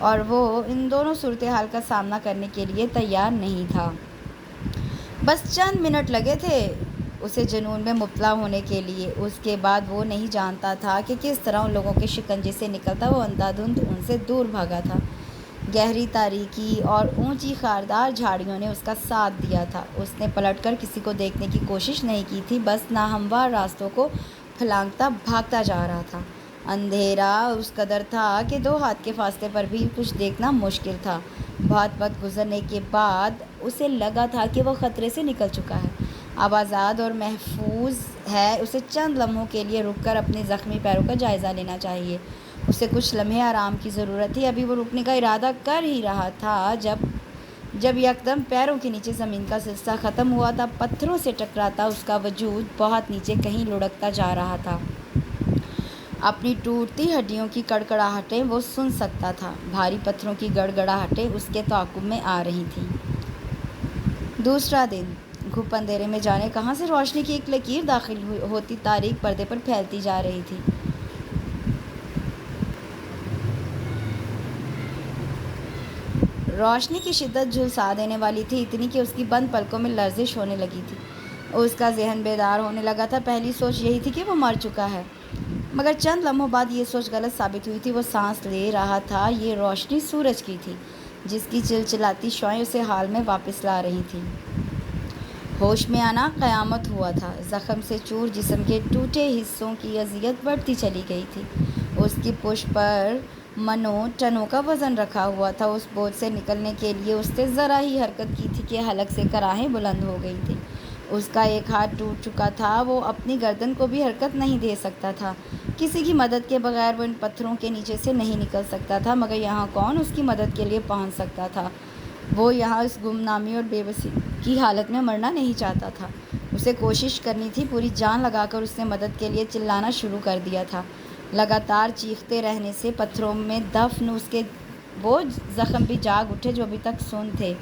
اور وہ ان دونوں صورتحال کا سامنا کرنے کے لیے تیار نہیں تھا۔ بس چند منٹ لگے تھے اسے جنون میں مبتلا ہونے کے لیے۔ اس کے بعد وہ نہیں جانتا تھا کہ کس طرح ان لوگوں کے شکنجے سے نکلتا وہ اندھا دھند ان سے دور بھاگا تھا۔ گہری تاریکی اور اونچی خاردار جھاڑیوں نے اس کا ساتھ دیا تھا۔ اس نے پلٹ کر کسی کو دیکھنے کی کوشش نہیں کی تھی، بس ناہموار راستوں کو پھلانگتا بھاگتا جا رہا تھا۔ اندھیرا اس قدر تھا کہ 2 ہاتھ کے فاصلے پر بھی کچھ دیکھنا مشکل تھا۔ بہت وقت گزرنے کے بعد اسے لگا تھا کہ وہ خطرے سے نکل چکا ہے، اب آزاد اور محفوظ ہے۔ اسے چند لمحوں کے لیے رک کر اپنے زخمی پیروں کا جائزہ لینا چاہیے۔ اسے کچھ لمحے آرام کی ضرورت تھی۔ ابھی وہ رکنے کا ارادہ کر ہی رہا تھا جب یکدم پیروں کے نیچے زمین کا سلسلہ ختم ہوا تھا۔ پتھروں سے ٹکراتا اس کا وجود بہت نیچے کہیں لڑھکتا جا رہا تھا۔ اپنی ٹوٹتی ہڈیوں کی کڑکڑاہٹیں وہ سن سکتا تھا۔ بھاری پتھروں کی گڑگڑاہٹیں اس کے تعاقب میں آ رہی تھیں۔ دوسرا دن۔ گھپ اندھیرے میں جانے کہاں سے روشنی کی ایک لکیر داخل ہوتی تاریک پردے پر پھیلتی جا رہی تھی۔ روشنی کی شدت جھلسا دینے والی تھی، اتنی کہ اس کی بند پلکوں میں لرزش ہونے لگی تھی۔ اس کا ذہن بیدار ہونے لگا تھا۔ پہلی سوچ یہی تھی کہ وہ مر چکا ہے، مگر چند لمحوں بعد یہ سوچ غلط ثابت ہوئی تھی۔ وہ سانس لے رہا تھا۔ یہ روشنی سورج کی تھی، جس کی چلچلاتی شعاعیں اسے حال میں واپس لا رہی تھیں۔ ہوش میں آنا قیامت ہوا تھا۔ زخم سے چور جسم کے ٹوٹے حصوں کی اذیت بڑھتی چلی گئی تھی۔ اس کی پشت پر منوں ٹنوں کا وزن رکھا ہوا تھا۔ اس بوجھ سے نکلنے کے لیے اس نے ذرا ہی حرکت کی تھی کہ حلق سے کراہیں بلند ہو گئی تھیں۔ اس کا ایک ہاتھ ٹوٹ چکا تھا۔ وہ اپنی گردن کو بھی حرکت نہیں دے سکتا تھا۔ کسی کی مدد کے بغیر وہ ان پتھروں کے نیچے سے نہیں نکل سکتا تھا، مگر یہاں کون اس کی مدد کے لیے پہنچ سکتا تھا؟ وہ یہاں اس گمنامی اور بے بسی کی حالت میں مرنا نہیں چاہتا تھا۔ اسے کوشش کرنی تھی۔ پوری جان لگا کر اس نے مدد کے لیے چلانا شروع کر دیا تھا۔ لگاتار چیختے رہنے سے پتھروں میں دفن اس کے وہ زخم بھی جاگ اٹھے جو ابھی تک سن تھے۔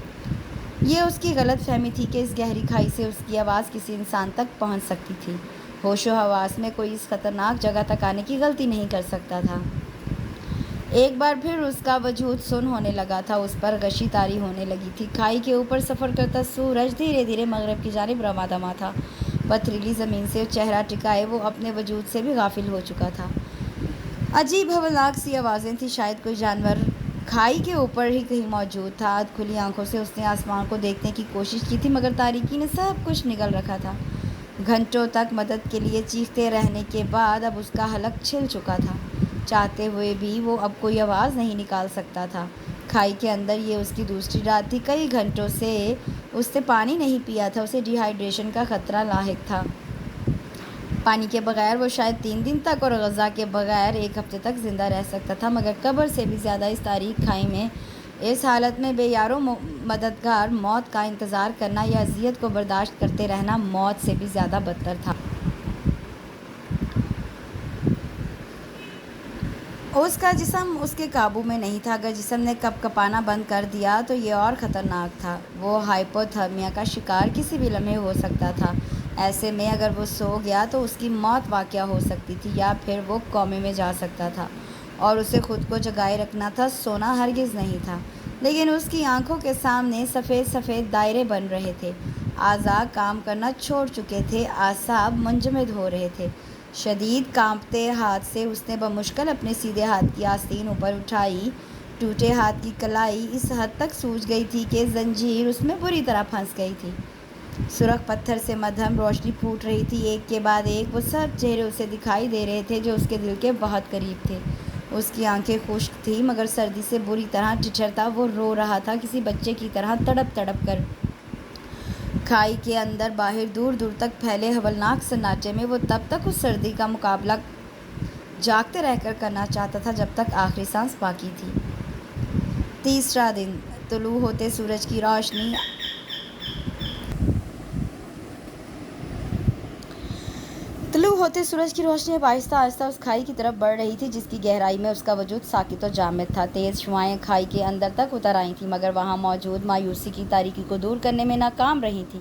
یہ اس کی غلط فہمی تھی کہ اس گہری کھائی سے اس کی آواز کسی انسان تک پہنچ سکتی تھی۔ ہوش و حواس میں کوئی اس خطرناک جگہ تک آنے کی غلطی نہیں کر سکتا تھا۔ ایک بار پھر اس کا وجود سن ہونے لگا تھا۔ اس پر غشی طاری ہونے لگی تھی۔ کھائی کے اوپر سفر کرتا سورج دھیرے دھیرے مغرب کی جانب رواں دواں تھا۔ پتھریلی زمین سے چہرہ ٹکائے وہ اپنے وجود سے بھی غافل ہو چکا تھا۔ عجیب ہولناک سی آوازیں تھیں۔ شاید کوئی جانور کھائی کے اوپر ہی کہیں موجود تھا۔ کھلی آنکھوں سے اس نے آسمان کو دیکھنے کی کوشش کی تھی، مگر تاریکی نے سب کچھ نگل رکھا تھا۔ گھنٹوں تک مدد کے لیے چیختے رہنے کے بعد اب اس کا حلق چھل چکا تھا۔ چاہتے ہوئے بھی وہ اب کوئی آواز نہیں نکال سکتا تھا۔ کھائی کے اندر یہ اس کی دوسری رات تھی۔ کئی گھنٹوں سے اس نے پانی نہیں پیا تھا۔ اسے ڈی ہائیڈریشن کا خطرہ لاحق تھا۔ پانی کے بغیر وہ شاید 3 دن تک اور غذا کے بغیر 1 ہفتے تک زندہ رہ سکتا تھا، مگر قبر سے بھی زیادہ اس تاریک کھائی میں اس حالت میں بے یار و مددگار موت کا انتظار کرنا یا اذیت کو برداشت کرتے رہنا موت سے بھی زیادہ بدتر تھا۔ اس کا جسم اس کے قابو میں نہیں تھا۔ اگر جسم نے کپ کپانا بند کر دیا تو یہ اور خطرناک تھا۔ وہ ہائپوتھرمیا کا شکار کسی بھی لمحے ہو سکتا تھا۔ ایسے میں اگر وہ سو گیا تو اس کی موت واقع ہو سکتی تھی، یا پھر وہ کومے میں جا سکتا تھا اور اسے خود کو جگائے رکھنا تھا۔ سونا ہرگز نہیں تھا، لیکن اس کی آنکھوں کے سامنے سفید سفید دائرے بن رہے تھے۔ اعضاء کام کرنا چھوڑ چکے تھے۔ اعصاب منجمد ہو رہے تھے۔ شدید کانپتے ہاتھ سے اس نے بمشکل اپنے سیدھے ہاتھ کی آستین اوپر اٹھائی۔ ٹوٹے ہاتھ کی کلائی اس حد تک سوج گئی تھی کہ زنجیر اس میں بری طرح پھنس گئی تھی۔ سرخ پتھر سے مدھم روشنی پھوٹ رہی تھی۔ ایک کے بعد ایک وہ سب چہرے اسے دکھائی دے رہے تھے جو اس کے دل کے بہت قریب تھے۔ اس کی آنکھیں خشک تھیں، مگر سردی سے بری طرح ٹھٹرتا وہ رو رہا تھا، کسی بچے کی طرح تڑپ تڑپ کر۔ کھائی کے اندر باہر دور دور تک پھیلے ہولناک سناٹے میں وہ تب تک اس سردی کا مقابلہ جاگتے رہ کر کرنا چاہتا تھا جب تک آخری سانس باقی تھی۔ تیسرا دن۔ طلوع ہوتے سورج کی روشنی اب آہستہ آہستہ اس کھائی کی طرف بڑھ رہی تھی جس کی گہرائی میں اس کا وجود ساکت و جامد تھا۔ تیز شعاعیں کھائی کے اندر تک اتر آئی تھیں، مگر وہاں موجود مایوسی کی تاریکی کو دور کرنے میں ناکام رہی تھیں۔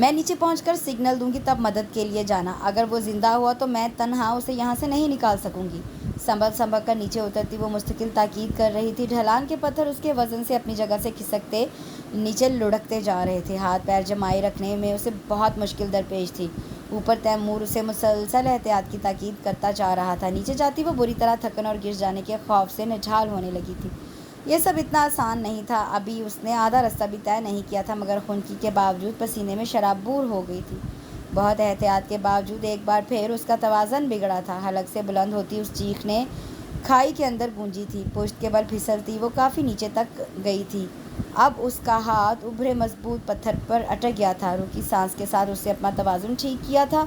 میں نیچے پہنچ کر سگنل دوں گی تب مدد کے لیے جانا، اگر وہ زندہ ہوا تو میں تنہا اسے یہاں سے نہیں نکال سکوں گی۔ سنبھل کر نیچے اترتی وہ مستقل تاکید کر رہی تھی۔ ڈھلان کے پتھر اس کے وزن سے اپنی جگہ سے کھسکتے نیچے لڑکتے جا رہے تھے۔ ہاتھ پیر جمائے رکھنے میں اسے بہت مشکل درپیش تھی۔ اوپر تیمور اسے مسلسل احتیاط کی تاکید کرتا جا رہا تھا۔ نیچے جاتی وہ بری طرح تھکن اور گر جانے کے خوف سے نڈھال ہونے لگی تھی۔ یہ سب اتنا آسان نہیں تھا۔ ابھی اس نے آدھا رستہ بھی طے نہیں کیا تھا مگر خنکی کے باوجود پسینے میں شراب بور ہو گئی تھی۔ بہت احتیاط کے باوجود ایک بار پھر اس کا توازن بگڑا تھا۔ حلق سے بلند ہوتی اس چیخ نے کھائی کے اندر گونجی تھی۔ پشت کے بل پھسلتی وہ کافی نیچے تک گئی تھی۔ اب اس کا ہاتھ ابھرے مضبوط پتھر پر اٹک گیا تھا۔ رکی سانس کے ساتھ اس نے اپنا توازن ٹھیک کیا تھا۔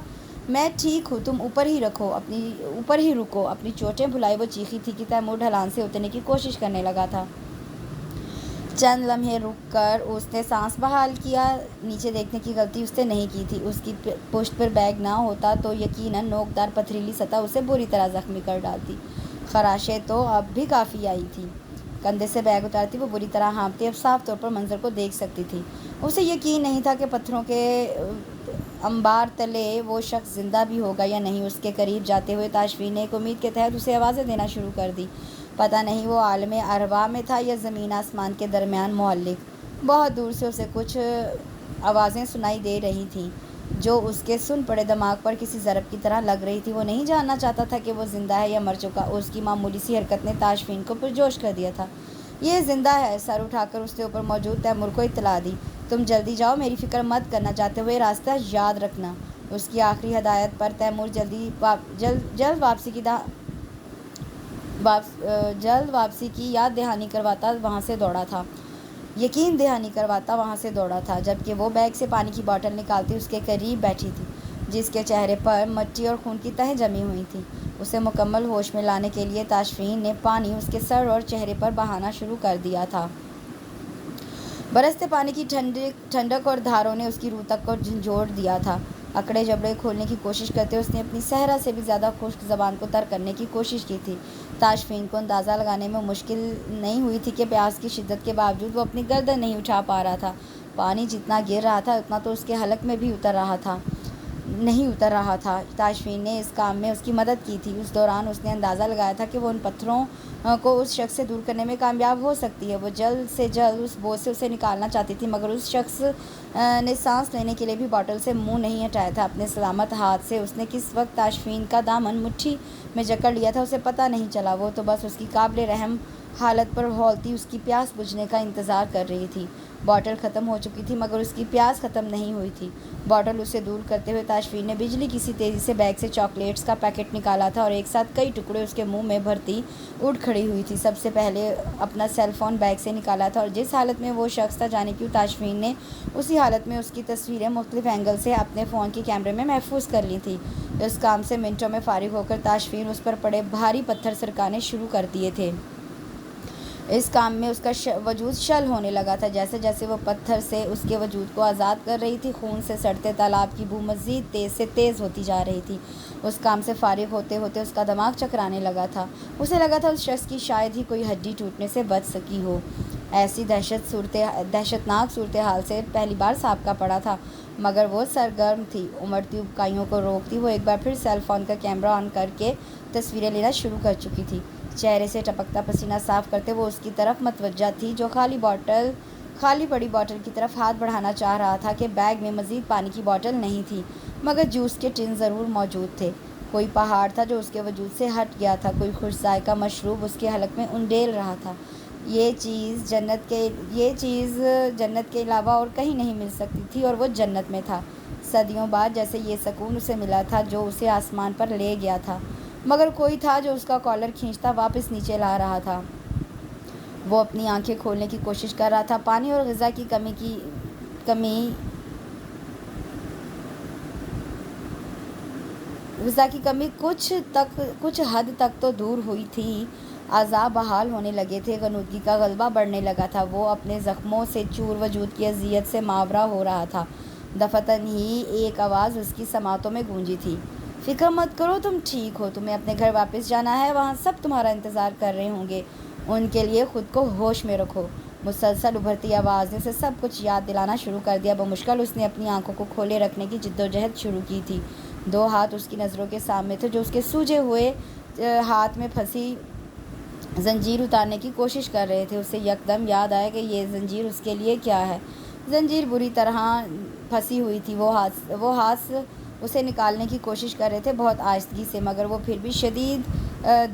میں ٹھیک ہوں، تم اوپر ہی رکو، اپنی چوٹیں بھلائی وہ چیخی تھی کہ تیمور ڈھلان سے اترنے کی کوشش کرنے لگا تھا۔ چند لمحے رک کر اس نے سانس بحال کیا۔ نیچے دیکھنے کی غلطی اس نے نہیں کی تھی۔ اس کی پشت پر بیگ نہ ہوتا تو یقیناً نوکدار پتھریلی سطح اسے بری طرح زخمی کر ڈالتی۔ خراشیں تو اب بھی کافی آئی تھی۔ کندھے سے بیگ اتارتی وہ بری طرح ہانپتی اب صاف طور پر منظر کو دیکھ سکتی تھی۔ اسے یقین نہیں تھا کہ پتھروں کے انبار تلے وہ شخص زندہ بھی ہوگا یا نہیں۔ اس کے قریب جاتے ہوئے تاشفین نے ایک امید کے تحت اسے آوازیں دینا شروع کر دی۔ پتہ نہیں وہ عالم ارواح میں تھا یا زمین آسمان کے درمیان معلق۔ بہت دور سے اسے کچھ آوازیں سنائی دے رہی تھیں جو اس کے سن پڑے دماغ پر کسی ضرب کی طرح لگ رہی تھی۔ وہ نہیں جاننا چاہتا تھا کہ وہ زندہ ہے یا مر چکا۔ اس کی معمولی سی حرکت نے تاشفین کو پرجوش کر دیا تھا۔ یہ زندہ ہے، سر اٹھا کر اس نے اوپر موجود تیمور کو اطلاع دی۔ تم جلدی جاؤ، میری فکر مت کرنا، جاتے ہوئے راستہ یاد رکھنا۔ اس کی آخری ہدایت پر تیمور جلد واپسی کی یقین دہانی کرواتا وہاں سے دوڑا تھا، جبکہ وہ بیگ سے پانی کی بوتل نکالتی اس کے قریب بیٹھی تھی جس کے چہرے پر مٹی اور خون کی تہیں جمی ہوئی تھیں۔ اسے مکمل ہوش میں لانے کے لیے تاشفین نے پانی اس کے سر اور چہرے پر بہانا شروع کر دیا تھا۔ برستے پانی کی ٹھنڈک اور دھاروں نے اس کی روح تک کو جھنجھوڑ دیا تھا۔ اکڑے جبڑے کھولنے کی کوشش کرتے اس نے اپنی صحرا سے بھی زیادہ خشک زبان کو تر کرنے کی کوشش کی تھی۔ تاشفین کو اندازہ لگانے میں مشکل نہیں ہوئی تھی کہ پیاس کی شدت کے باوجود وہ اپنی گردن نہیں اٹھا پا رہا تھا۔ پانی جتنا گر رہا تھا اتنا تو اس کے حلق میں بھی نہیں اتر رہا تھا۔ تاشفین نے اس کام میں اس کی مدد کی تھی۔ اس دوران اس نے اندازہ لگایا تھا کہ وہ ان پتھروں کو اس شخص سے دور کرنے میں کامیاب ہو سکتی ہے۔ وہ جلد سے جلد اس بوجھ سے اسے نکالنا چاہتی تھی مگر اس شخص نے سانس لینے کے لیے بھی بوتل سے منہ نہیں ہٹایا تھا۔ اپنے سلامت ہاتھ سے اس نے کس وقت تاشفین کا دامن مٹھی میں جکڑ لیا تھا اسے پتہ نہیں چلا۔ وہ تو بس اس کی قابل رحم حالت پر ہولتی اس کی پیاس بجھنے کا انتظار کر رہی تھی۔ بوتل ختم ہو چکی تھی مگر اس کی پیاس ختم نہیں ہوئی تھی۔ بوتل اسے دور کرتے ہوئے تاشفین نے بجلی کی سی تیزی سے بیگ سے چاکلیٹس کا پیکٹ نکالا تھا اور ایک ساتھ کئی ٹکڑے اس کے منہ میں بھرتی اٹھ کھڑی ہوئی تھی۔ سب سے پہلے اپنا سیل فون بیگ سے نکالا تھا اور جس حالت میں وہ شخص تھا جانے کیوں تاشفین نے اسی حالت میں اس کی تصویریں مختلف اینگل سے اپنے فون کے کیمرے میں محفوظ کر لی تھیں۔ اس کام سے منٹوں میں فارغ ہو کر تاشفین اس پر پڑے بھاری پتھر سرکانے شروع کر دیے تھے۔ اس کام میں اس کا وجود شل ہونے لگا تھا۔ جیسے جیسے وہ پتھر سے اس کے وجود کو آزاد کر رہی تھی خون سے سڑتے تالاب کی بو مزید تیز سے تیز ہوتی جا رہی تھی۔ اس کام سے فارغ ہوتے ہوتے اس کا دماغ چکرانے لگا تھا۔ اسے لگا تھا اس شخص کی شاید ہی کوئی ہڈی ٹوٹنے سے بچ سکی ہو۔ ایسی دہشتناک صورتحال سے پہلی بار سابقہ پڑا تھا مگر وہ سرگرم تھی۔ امڑتی ابکائیوں کو روکتی وہ ایک بار پھر سیل فون کا کیمرہ آن کر کے تصویریں لینا شروع کر چکی تھی۔ چہرے سے ٹپکتا پسینہ صاف کرتے وہ اس کی طرف متوجہ تھی جو خالی پڑی بوتل کی طرف ہاتھ بڑھانا چاہ رہا تھا کہ بیگ میں مزید پانی کی بوتل نہیں تھی مگر جوس کے ٹن ضرور موجود تھے۔ کوئی پہاڑ تھا جو اس کے وجود سے ہٹ گیا تھا، کوئی خوش ذائقہ مشروب اس کے حلق میں انڈیل رہا تھا۔ یہ چیز جنت کے علاوہ اور کہیں نہیں مل سکتی تھی اور وہ جنت میں تھا۔ صدیوں بعد جیسے یہ سکون اسے ملا تھا جو اسے آسمان پر لے گیا تھا مگر کوئی تھا جو اس کا کالر کھینچتا واپس نیچے لا رہا تھا۔ وہ اپنی آنکھیں کھولنے کی کوشش کر رہا تھا۔ پانی اور غذا کی کمی کچھ حد تک تو دور ہوئی تھی۔ اعضاء بحال ہونے لگے تھے، غنودگی کا غلبہ بڑھنے لگا تھا۔ وہ اپنے زخموں سے چور وجود کی اذیت سے ماورا ہو رہا تھا۔ دفتن ہی ایک آواز اس کی سماعتوں میں گونجی تھی۔ فکر مت کرو، تم ٹھیک ہو، تمہیں اپنے گھر واپس جانا ہے، وہاں سب تمہارا انتظار کر رہے ہوں گے، ان کے لیے خود کو ہوش میں رکھو۔ مسلسل ابھرتی آواز نے اسے سب کچھ یاد دلانا شروع کر دیا۔ بمشکل اس نے اپنی آنکھوں کو کھولے رکھنے کی جدوجہد شروع کی تھی۔ 2 ہاتھ اس کی نظروں کے سامنے تھے جو اس کے سوجے ہوئے ہاتھ میں پھنسی زنجیر اتارنے کی کوشش کر رہے تھے۔ اسے یکدم یاد آیا کہ یہ زنجیر اس کے لیے کیا ہے۔ زنجیر بری طرح پھنسی ہوئی تھی۔ وہ ہاتھ اسے نکالنے کی کوشش کر رہے تھے، بہت آہستگی سے، مگر وہ پھر بھی شدید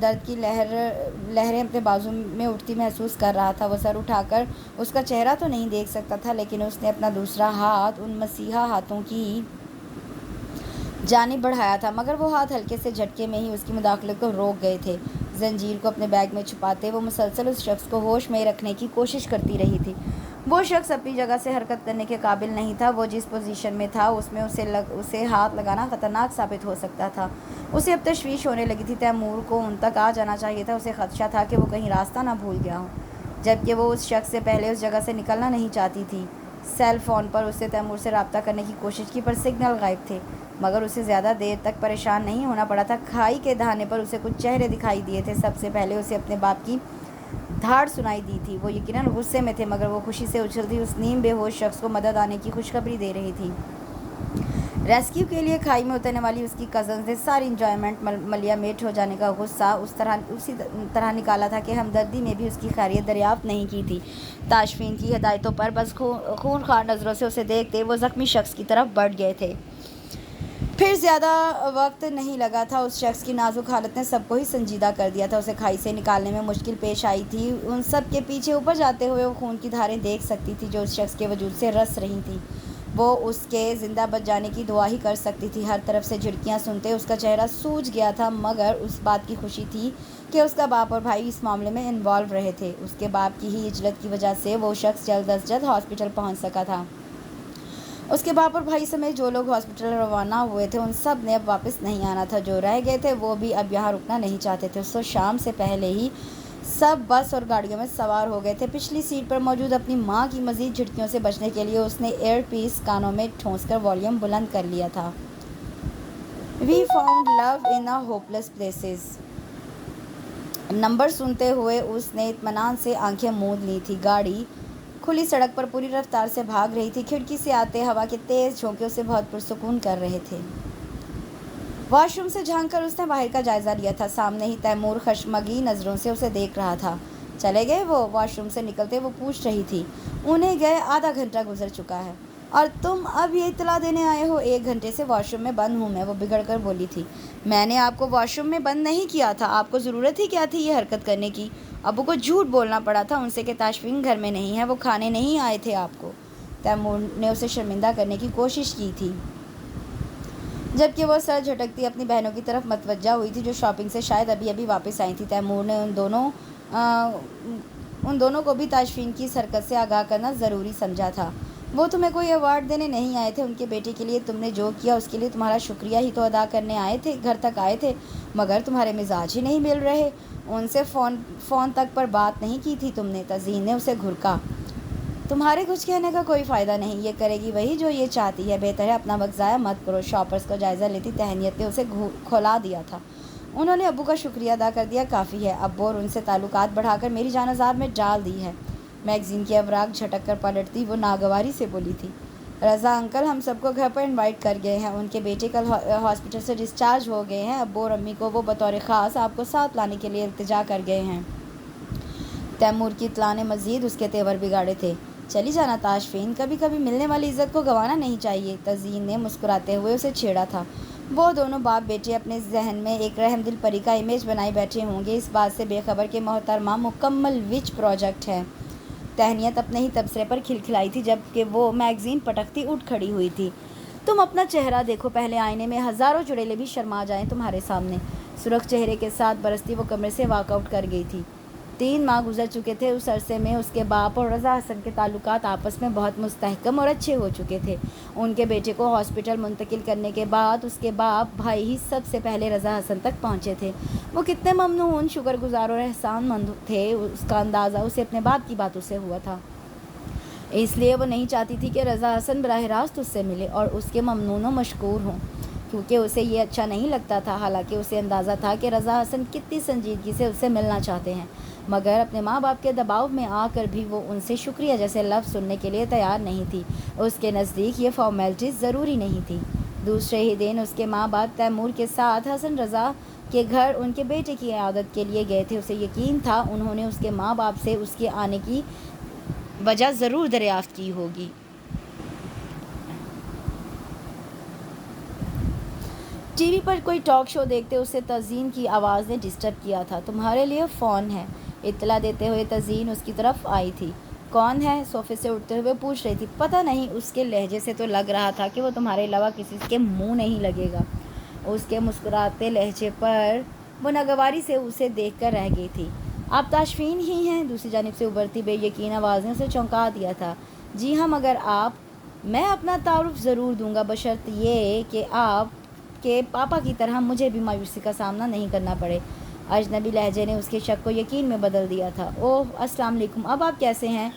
درد کی لہریں اپنے بازو میں اٹھتی محسوس کر رہا تھا۔ وہ سر اٹھا کر اس کا چہرہ تو نہیں دیکھ سکتا تھا، لیکن اس نے اپنا دوسرا ہاتھ ان مسیحا ہاتھوں کی جانب بڑھایا تھا، مگر وہ ہاتھ ہلکے سے جھٹکے میں ہی اس کی مداخلت کو روک گئے تھے۔ زنجیر کو اپنے بیگ میں چھپاتے وہ مسلسل اس شخص کو ہوش میں رکھنے کی کوشش کرتی رہی تھی۔ وہ شخص اپنی جگہ سے حرکت کرنے کے قابل نہیں تھا۔ وہ جس پوزیشن میں تھا اس میں اسے ہاتھ لگانا خطرناک ثابت ہو سکتا تھا۔ اسے اب تشویش ہونے لگی تھی۔ تیمور کو ان تک آ جانا چاہیے تھا۔ اسے خدشہ تھا کہ وہ کہیں راستہ نہ بھول گیا ہو، جبکہ وہ اس شخص سے پہلے اس جگہ سے نکلنا نہیں چاہتی تھی۔ سیل فون پر اس نے تیمور سے رابطہ کرنے کی کوشش کی، پر سگنل غائب تھے، مگر اسے زیادہ دیر تک پریشان نہیں ہونا پڑا تھا۔ کھائی کے دہانے پر اسے کچھ چہرے دکھائی دیے تھے۔ سب سے پہلے اسے اپنے باپ کی دھاڑ سنائی دی تھی۔ وہ یقیناً غصے میں تھے، مگر وہ خوشی سے اچھلتی اس نیم بے ہوش شخص کو مدد آنے کی خوشخبری دے رہی تھی۔ ریسکیو کے لیے کھائی میں اترنے والی اس کی کزنز نے ساری انجوائمنٹ ملیا میٹ ہو جانے کا غصہ اسی طرح نکالا تھا کہ ہمدردی میں بھی اس کی خیریت دریافت نہیں کی تھی۔ تاشفین کی ہدایتوں پر بس خونخوار نظروں سے اسے دیکھتے وہ زخمی شخص کی طرف بڑھ گئے تھے۔ پھر زیادہ وقت نہیں لگا تھا۔ اس شخص کی نازک حالت نے سب کو ہی سنجیدہ کر دیا تھا۔ اسے کھائی سے نکالنے میں مشکل پیش آئی تھی۔ ان سب کے پیچھے اوپر جاتے ہوئے وہ خون کی دھاریں دیکھ سکتی تھی جو اس شخص کے وجود سے رس رہی تھیں۔ وہ اس کے زندہ بچ جانے کی دعا ہی کر سکتی تھی۔ ہر طرف سے جھڑکیاں سنتے اس کا چہرہ سوج گیا تھا، مگر اس بات کی خوشی تھی کہ اس کا باپ اور بھائی اس معاملے میں انوالو رہے تھے۔ اس کے باپ کی ہی عجلت کی وجہ سے وہ شخص جلد از جلد ہاسپٹل پہنچ سکا تھا۔ اس کے باپ اور بھائی سمیت جو لوگ ہاسپٹل روانہ ہوئے تھے ان سب نے اب واپس نہیں آنا تھا۔ جو رہ گئے تھے وہ بھی اب یہاں رکنا نہیں چاہتے تھے۔ سو شام سے پہلے ہی سب بس اور گاڑیوں میں سوار ہو گئے تھے۔ پچھلی سیٹ پر موجود اپنی ماں کی مزید جھٹکیوں سے بچنے کے لیے اس نے ایئر پیس کانوں میں ٹھونس کر والیوم بلند کر لیا تھا۔ We found love in hopeless places number سنتے ہوئے اس نے اطمینان سے آنکھیں موند لی تھی۔ گاڑی کھلی سڑک پر پوری رفتار سے بھاگ رہی تھی۔ کھڑکی سے آتے ہوا کے تیز جھونکے اسے بہت پرسکون کر رہے تھے۔ واش روم سے جھانک کر اس نے باہر کا جائزہ لیا تھا۔ سامنے ہی تیمور خشمگین نظروں سے اسے دیکھ رہا تھا۔ چلے گئے وہ؟ واش روم سے نکلتے وہ پوچھ رہی تھی۔ انہیں گئے آدھا گھنٹہ گزر چکا ہے، اور تم اب یہ اطلاع دینے آئے ہو؟ 1 گھنٹے سے واش روم میں بند ہوں میں، وہ بگڑ کر بولی تھی۔ میں نے آپ کو واش روم میں بند نہیں کیا تھا، آپ کو ضرورت ہی کیا تھی یہ حرکت کرنے کی؟ ابو کو جھوٹ بولنا پڑا تھا ان سے کہ تاشفین گھر میں نہیں ہے، وہ کھانے نہیں آئے تھے آپ کو۔ تیمور نے اسے شرمندہ کرنے کی کوشش کی تھی، جبکہ وہ سر جھٹکتی اپنی بہنوں کی طرف متوجہ ہوئی تھی جو شاپنگ سے شاید ابھی واپس آئی تھیں۔ تیمور نے ان دونوں کو بھی تاشفین کی اس حرکت سے آگاہ کرنا ضروری سمجھا تھا۔ وہ تمہیں کوئی ایوارڈ دینے نہیں آئے تھے، ان کے بیٹے کے لیے تم نے جو کیا اس کے لیے تمہارا شکریہ ہی تو ادا کرنے آئے تھے، گھر تک آئے تھے، مگر تمہارے مزاج ہی نہیں مل رہے، ان سے فون تک پر بات نہیں کی تھی تم نے۔ تزئین نے اسے گھرکا۔ تمہارے کچھ کہنے کا کوئی فائدہ نہیں، یہ کرے گی وہی جو یہ چاہتی ہے، بہتر ہے اپنا وقت ضائع مت کرو۔ شاپرز کا جائزہ لیتی تہنیت نے اسے کھولا دیا تھا۔ انہوں نے ابو کا شکریہ ادا کر دیا، کافی ہے۔ ابو اور ان سے تعلقات بڑھا کر میری جان عذاب میں ڈال دی ہے۔ میگزین کی اوراق جھٹک کر پلٹتی وہ ناگواری سے بولی تھی۔ رضا انکل ہم سب کو گھر پر انوائٹ کر گئے ہیں، ان کے بیٹے کل ہاسپٹل سے ڈسچارج ہو گئے ہیں، ابو اور امی کو وہ بطور خاص آپ کو ساتھ لانے کے لیے التجا کر گئے ہیں۔ تیمور کی اطلاع نے مزید اس کے تیور بگاڑے تھے۔ چلی جانا تاشفین، کبھی کبھی ملنے والی عزت کو گنوانا نہیں چاہیے، تزئین نے مسکراتے ہوئے اسے چھیڑا تھا۔ وہ دونوں باپ بیٹے اپنے ذہن میں ایک رحم دل پری کا امیج بنائے بیٹھے ہوں گے، اس بات سے بے خبر کہ محترمہ مکمل وچ پروجیکٹ ہے۔ تہنیت اپنے ہی تبصرے پر کھلکھلائی تھی جبکہ وہ میگزین پٹکتی اٹھ کھڑی ہوئی تھی۔ تم اپنا چہرہ دیکھو پہلے، آئینے میں ہزاروں چڑیلیں بھی شرما جائیں تمہارے سامنے۔ سرخ چہرے کے ساتھ برستی وہ کمرے سے واک آؤٹ کر گئی تھی۔ 3 ماہ گزر چکے تھے۔ اس عرصے میں اس کے باپ اور رضا حسن کے تعلقات آپس میں بہت مستحکم اور اچھے ہو چکے تھے۔ ان کے بیٹے کو ہاسپٹل منتقل کرنے کے بعد اس کے باپ بھائی ہی سب سے پہلے رضا حسن تک پہنچے تھے۔ وہ کتنے ممنون، شکر گزار اور احسان مند تھے، اس کا اندازہ اسے اپنے باپ کی باتوں سے ہوا تھا۔ اس لیے وہ نہیں چاہتی تھی کہ رضا حسن براہ راست اس سے ملے اور اس کے ممنون و مشکور ہوں، کیونکہ اسے یہ اچھا نہیں لگتا تھا، حالانکہ اسے اندازہ تھا کہ رضا حسن کتنی سنجیدگی سے اس سے ملنا چاہتے ہیں۔ مگر اپنے ماں باپ کے دباؤ میں آ کر بھی وہ ان سے شکریہ جیسے لفظ سننے کے لیے تیار نہیں تھی۔ اس کے نزدیک یہ فارمیلٹیز ضروری نہیں تھی۔ دوسرے ہی دن اس کے ماں باپ تیمور کے ساتھ حسن رضا کے گھر ان کے بیٹے کی عیادت کے لیے گئے تھے۔ اسے یقین تھا انہوں نے اس کے ماں باپ سے اس کے آنے کی وجہ ضرور دریافت کی ہوگی۔ ٹی وی پر کوئی ٹاک شو دیکھتے اسے تزئین کی آواز نے ڈسٹرب کیا تھا۔ تمہارے لیے فون ہے، اطلاع دیتے ہوئے تزئین اس کی طرف آئی تھی۔ کون ہے؟ صوفے سے اٹھتے ہوئے پوچھ رہی تھی۔ پتہ نہیں، اس کے لہجے سے تو لگ رہا تھا کہ وہ تمہارے علاوہ کسی کے منہ نہیں لگے گا۔ اس کے مسکراتے لہجے پر وہ ناگواری سے اسے دیکھ کر رہ گئی تھی۔ آپ تاشفین ہی ہیں؟ دوسری جانب سے ابھرتی بے یقین آواز نے اسے چونکا دیا تھا۔ جی ہاں، مگر آپ؟ میں اپنا تعارف ضرور دوں گا، بشرط یہ کہ آپ کے پاپا کی طرح مجھے بھی مایوسی کا سامنا نہیں کرنا پڑے۔ اجنبی لہجے نے اس کے شک کو یقین میں بدل دیا تھا۔ اوہ، السلام علیکم، اب آپ کیسے ہیں؟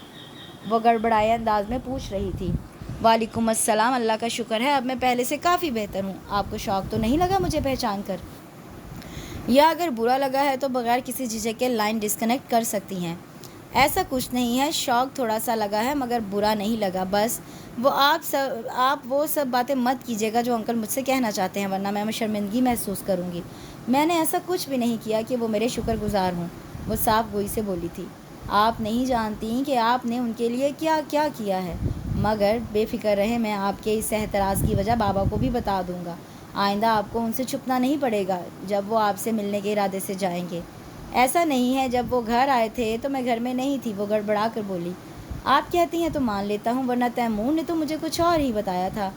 وہ گڑبڑائے انداز میں پوچھ رہی تھی۔ وعلیکم السلام، اللہ کا شکر ہے اب میں پہلے سے کافی بہتر ہوں۔ آپ کو شوق تو نہیں لگا مجھے پہچان کر؟ یا اگر برا لگا ہے تو بغیر کسی جھجک کے لائن ڈسکنیکٹ کر سکتی ہیں۔ ایسا کچھ نہیں ہے، شوق تھوڑا سا لگا ہے مگر برا نہیں لگا۔ بس آپ وہ سب باتیں مت کیجیے گا جو انکل مجھ سے کہنا چاہتے ہیں، ورنہ میں شرمندگی محسوس کروں گی۔ میں نے ایسا کچھ بھی نہیں کیا کہ وہ میرے شکر گزار ہوں، وہ صاف گوئی سے بولی تھی۔ آپ نہیں جانتی کہ آپ نے ان کے لیے کیا کیا کیا ہے، مگر بے فکر رہیں، میں آپ کے اس اعتراض کی وجہ بابا کو بھی بتا دوں گا۔ آئندہ آپ کو ان سے چھپنا نہیں پڑے گا جب وہ آپ سے ملنے کے ارادے سے جائیں گے۔ ایسا نہیں ہے، جب وہ گھر آئے تھے تو میں گھر میں نہیں تھی، وہ گڑبڑا کر بولی۔ آپ کہتی ہیں تو مان لیتا ہوں، ورنہ تیمور نے تو مجھے کچھ اور ہی بتایا تھا۔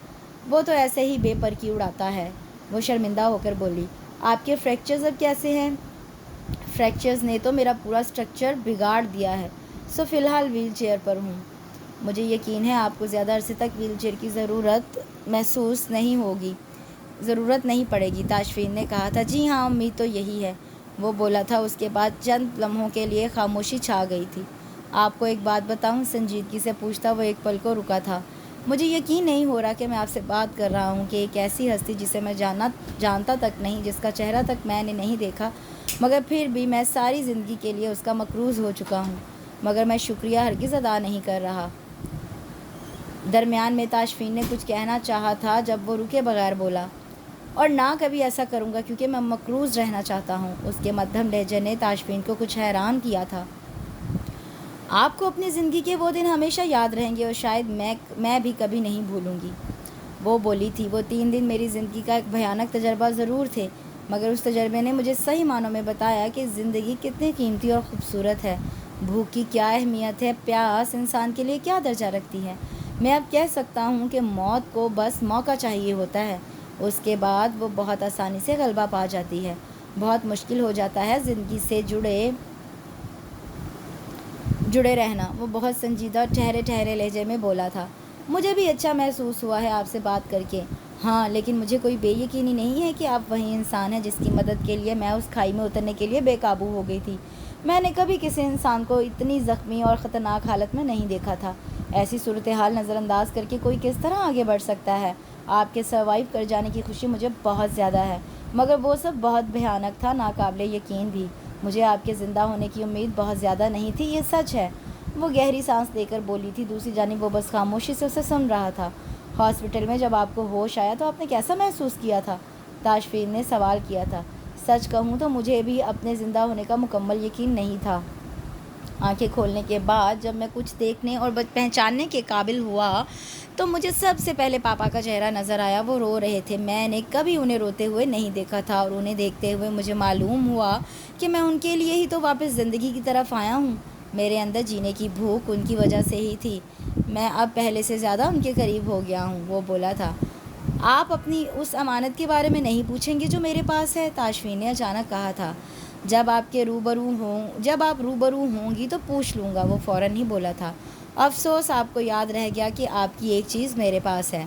وہ تو ایسے ہی بے پرکی اڑاتا ہے، وہ شرمندہ ہو کر بولی۔ آپ کے فریکچرز اب کیسے ہیں؟ فریکچرز نے تو میرا پورا اسٹرکچر بگاڑ دیا ہے، سو فی الحال ویل چیئر پر ہوں۔ مجھے یقین ہے آپ کو زیادہ عرصے تک ویل چیئر کی ضرورت نہیں پڑے گی، تاشفین نے کہا تھا۔ جی ہاں، امید تو یہی ہے، وہ بولا تھا۔ اس کے بعد چند لمحوں کے لیے خاموشی چھا گئی تھی۔ آپ کو ایک بات بتاؤں؟ سنجیدگی سے پوچھتا وہ ایک پل کو رکا تھا۔ مجھے یقین نہیں ہو رہا کہ میں آپ سے بات کر رہا ہوں کہ ایک ایسی ہستی جسے میں جانتا تک نہیں، جس کا چہرہ تک میں نے نہیں دیکھا، مگر پھر بھی میں ساری زندگی کے لیے اس کا مقروض ہو چکا ہوں، مگر میں شکریہ ہرگز ادا نہیں کر رہا۔ درمیان میں تاشفین نے کچھ کہنا چاہا تھا جب وہ رکے بغیر بولا، اور نہ کبھی ایسا کروں گا کیونکہ میں مقروض رہنا چاہتا ہوں۔ اس کے مدھم لہجے نے تاشفین کو کچھ حیران کیا تھا۔ آپ کو اپنی زندگی کے وہ دن ہمیشہ یاد رہیں گے اور شاید میں بھی کبھی نہیں بھولوں گی، وہ بولی تھی۔ وہ 3 دن میری زندگی کا ایک بھیانک تجربہ ضرور تھے، مگر اس تجربے نے مجھے صحیح معنوں میں بتایا کہ زندگی کتنی قیمتی اور خوبصورت ہے، بھوک کی کیا اہمیت ہے، پیاس انسان کے لیے کیا درجہ رکھتی ہے۔ میں اب کہہ سکتا ہوں کہ موت کو بس موقع چاہیے ہوتا ہے، اس کے بعد وہ بہت آسانی سے غلبہ پا جاتی ہے۔ بہت مشکل ہو جاتا ہے زندگی سے جڑے رہنا، وہ بہت سنجیدہ ٹھہرے لہجے میں بولا تھا۔ مجھے بھی اچھا محسوس ہوا ہے آپ سے بات کر کے۔ ہاں، لیکن مجھے کوئی بے یقینی نہیں ہے کہ آپ وہی انسان ہیں جس کی مدد کے لیے میں اس کھائی میں اترنے کے لیے بے قابو ہو گئی تھی۔ میں نے کبھی کسی انسان کو اتنی زخمی اور خطرناک حالت میں نہیں دیکھا تھا۔ ایسی صورتحال نظر انداز کر کے کوئی کس طرح آگے بڑھ سکتا ہے؟ آپ کے سروائیو کر جانے کی خوشی مجھے بہت زیادہ ہے، مگر وہ سب بہت بھیانک تھا، ناقابل یقین بھی۔ مجھے آپ کے زندہ ہونے کی امید بہت زیادہ نہیں تھی، یہ سچ ہے، وہ گہری سانس لے کر بولی تھی۔ دوسری جانب وہ بس خاموشی سے اسے سن رہا تھا۔ ہاسپٹل میں جب آپ کو ہوش آیا تو آپ نے کیسا محسوس کیا تھا؟ تاشفین نے سوال کیا تھا۔ سچ کہوں تو مجھے بھی اپنے زندہ ہونے کا مکمل یقین نہیں تھا۔ آنکھیں کھولنے کے بعد جب میں کچھ دیکھنے اور پہچاننے کے قابل ہوا تو مجھے سب سے پہلے پاپا کا چہرہ نظر آیا۔ وہ رو رہے تھے، میں نے کبھی انہیں روتے ہوئے نہیں دیکھا تھا، اور انہیں دیکھتے ہوئے مجھے معلوم ہوا کہ میں ان کے لیے ہی تو واپس زندگی کی طرف آیا ہوں۔ میرے اندر جینے کی بھوک ان کی وجہ سے ہی تھی، میں اب پہلے سے زیادہ ان کے قریب ہو گیا ہوں، وہ بولا تھا۔ آپ اپنی اس امانت کے بارے میں نہیں پوچھیں گے جو میرے پاس ہے؟ تاشفین نے اچانک کہا تھا۔ جب آپ روبرو ہوں گی تو پوچھ لوں گا، وہ فوراً ہی بولا تھا۔ افسوس، آپ کو یاد رہ گیا کہ آپ کی ایک چیز میرے پاس ہے۔